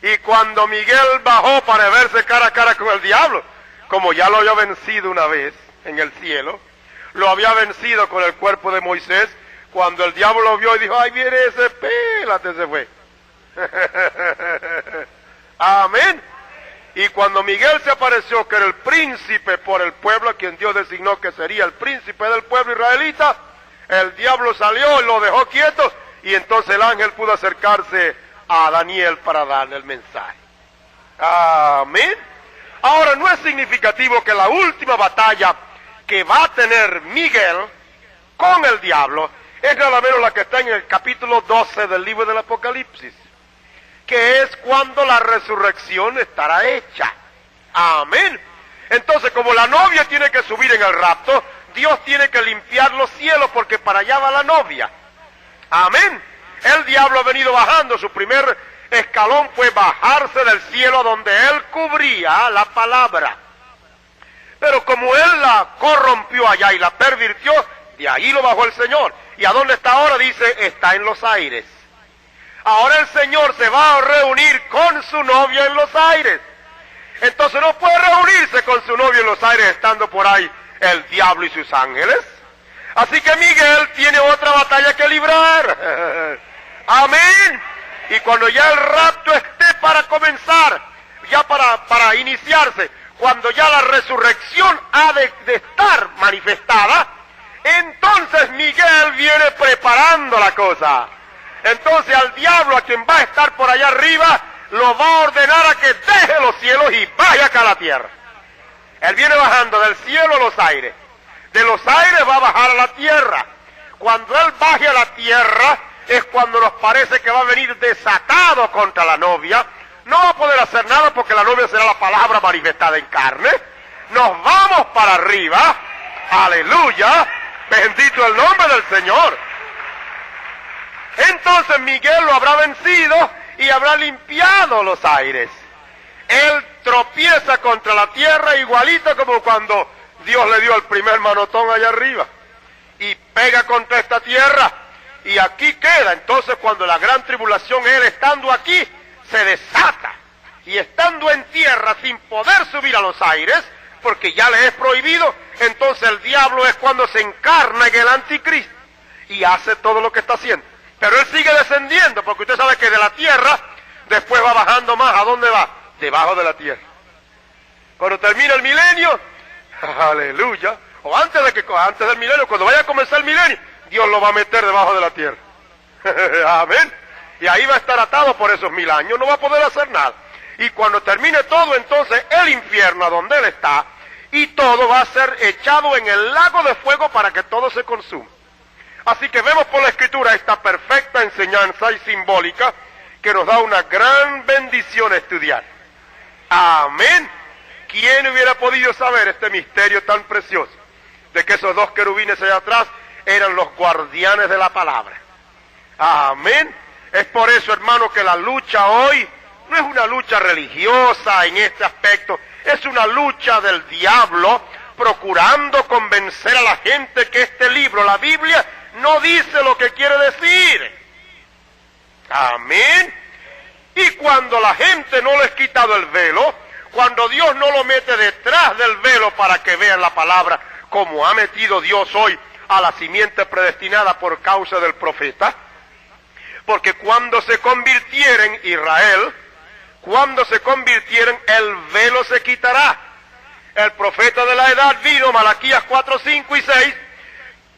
Y cuando Miguel bajó para verse cara a cara con el diablo, como ya lo había vencido una vez en el cielo, lo había vencido con el cuerpo de Moisés, cuando el diablo lo vio y dijo, ay, viene ese, pélate, se fue. Amén. Y cuando Miguel se apareció, que era el príncipe por el pueblo, a quien Dios designó que sería el príncipe del pueblo israelita, el diablo salió y lo dejó quieto, y entonces el ángel pudo acercarse a Daniel para darle el mensaje. Amén. Ahora, no es significativo que la última batalla que va a tener Miguel con el diablo es nada menos la que está en el capítulo 12 del libro del Apocalipsis, que es cuando la resurrección estará hecha. Amén. Entonces, como la novia tiene que subir en el rapto, Dios tiene que limpiar los cielos porque para allá va la novia. Amén. El diablo ha venido bajando, su primer escalón fue bajarse del cielo donde él cubría la palabra. Pero como él la corrompió allá y la pervirtió, de ahí lo bajó el Señor. ¿Y a dónde está ahora? Dice, está en los aires. Ahora el Señor se va a reunir con su novia en los aires. Entonces no puede reunirse con su novia en los aires estando por ahí el diablo y sus ángeles. Así que Miguel tiene otra batalla que librar. Amén. Y cuando ya el rapto esté para comenzar, ya para iniciarse, cuando ya la resurrección ha de estar manifestada, entonces Miguel viene preparando la cosa. Entonces al diablo, a quien va a estar por allá arriba, lo va a ordenar a que deje los cielos y vaya acá a la tierra. Él viene bajando del cielo a los aires. De los aires va a bajar a la tierra. Cuando él baje a la tierra, es cuando nos parece que va a venir desatado contra la novia. No va a poder hacer nada porque la novia será la palabra manifestada en carne. Nos vamos para arriba. Aleluya. Bendito el nombre del Señor. Entonces Miguel lo habrá vencido y habrá limpiado los aires. Él tropieza contra la tierra igualito como cuando Dios le dio el primer manotón allá arriba. Y pega contra esta tierra. Y aquí queda. Entonces cuando la gran tribulación, él estando aquí, se desata. Y estando en tierra sin poder subir a los aires, porque ya le es prohibido, entonces el diablo es cuando se encarna en el anticristo y hace todo lo que está haciendo. Pero él sigue descendiendo, porque usted sabe que de la tierra después va bajando más. ¿A dónde va? Debajo de la tierra. Cuando termina el milenio, aleluya, o antes del milenio, cuando vaya a comenzar el milenio, Dios lo va a meter debajo de la tierra. Amén. Y ahí va a estar atado por esos 1000 años, no va a poder hacer nada. Y cuando termine todo, entonces el infierno, a donde él está, y todo va a ser echado en el lago de fuego para que todo se consuma. Así que vemos por la Escritura esta perfecta enseñanza y simbólica que nos da una gran bendición estudiar. Amén. ¿Quién hubiera podido saber este misterio tan precioso de que esos 2 querubines allá atrás eran los guardianes de la palabra? Amén. Es por eso, hermano, que la lucha hoy no es una lucha religiosa en este aspecto, es una lucha del diablo procurando convencer a la gente que este libro, la Biblia, no dice lo que quiere decir. Amén. Y cuando la gente no le ha quitado el velo, cuando Dios no lo mete detrás del velo para que vean la palabra, como ha metido Dios hoy a la simiente predestinada por causa del profeta, porque cuando se convirtieren Israel, cuando se convirtieren, el velo se quitará. El profeta de la edad vino, Malaquías 4, 5 y 6,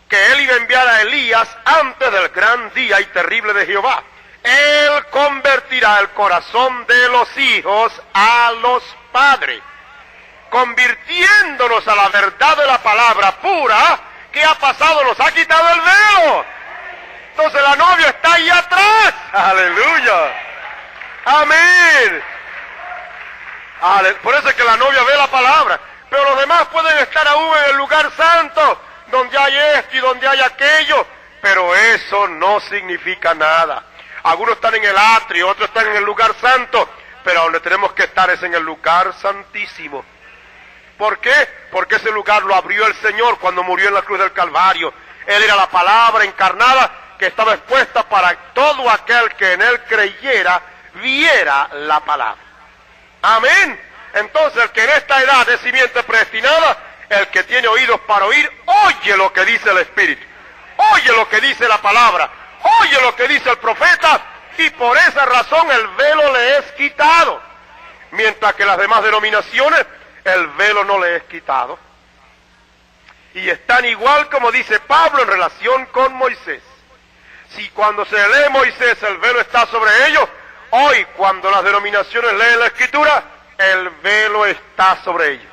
que él iba a enviar a Elías antes del gran día y terrible de Jehová. Él convertirá el corazón de los hijos a los padres, convirtiéndonos a la verdad de la palabra pura. ¿Qué ha pasado? Nos ha quitado el velo. Entonces la novia está ahí atrás. Aleluya. Amén. Por eso es que la novia ve la palabra. Pero los demás pueden estar aún en el lugar santo, donde hay esto y donde hay aquello. Pero eso no significa nada. Algunos están en el atrio, otros están en el lugar santo. Pero donde tenemos que estar es en el lugar santísimo. ¿Por qué? Porque ese lugar lo abrió el Señor cuando murió en la cruz del Calvario. Él era la palabra encarnada que estaba expuesta para todo aquel que en él creyera, viera la palabra. Amén. Entonces el que en esta edad es simiente predestinada, el que tiene oídos para oír, oye lo que dice el Espíritu, oye lo que dice la palabra, oye lo que dice el profeta, y por esa razón el velo le es quitado. Mientras que las demás denominaciones, el velo no le es quitado. Y están igual como dice Pablo en relación con Moisés. Si cuando se lee Moisés el velo está sobre ellos, hoy cuando las denominaciones leen la Escritura, el velo está sobre ellos.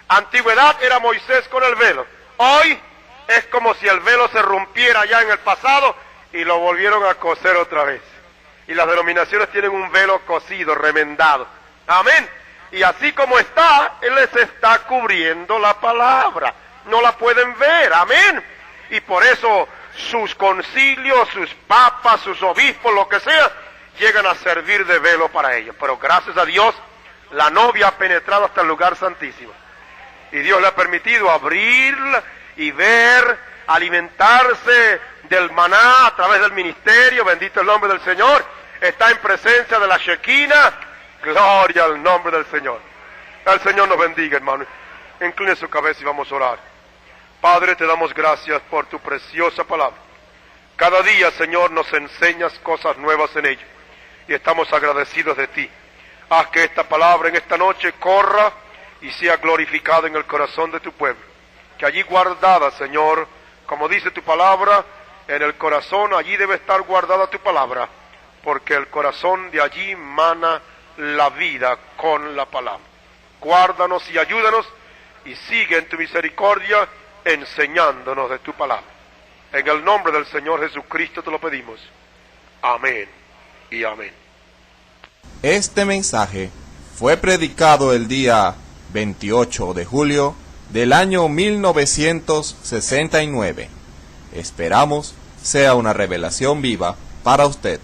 Antigüedad era Moisés con el velo. Hoy es como si el velo se rompiera ya en el pasado y lo volvieron a coser otra vez. Y las denominaciones tienen un velo cosido, remendado. Amén. Y así como está, Él les está cubriendo la palabra. No la pueden ver. Amén. Y por eso sus concilios, sus papas, sus obispos, lo que sea, llegan a servir de velo para ellos. Pero gracias a Dios, la novia ha penetrado hasta el lugar santísimo. Y Dios le ha permitido abrir y ver, alimentarse del maná a través del ministerio. Bendito el nombre del Señor. Está en presencia de la Shekinah. Gloria al nombre del Señor. El Señor nos bendiga, hermano. Incline su cabeza y vamos a orar. Padre, te damos gracias por tu preciosa palabra. Cada día, Señor, nos enseñas cosas nuevas en ella. Y estamos agradecidos de ti. Haz que esta palabra en esta noche corra y sea glorificada en el corazón de tu pueblo. Que allí guardada, Señor, como dice tu palabra, en el corazón allí debe estar guardada tu palabra, porque el corazón de allí mana la vida con la palabra. Guárdanos y ayúdanos y sigue en tu misericordia enseñándonos de tu palabra. En el nombre del Señor Jesucristo te lo pedimos. Amén y amén. Este mensaje fue predicado el día 28 de julio del año 1969. Esperamos sea una revelación viva para usted.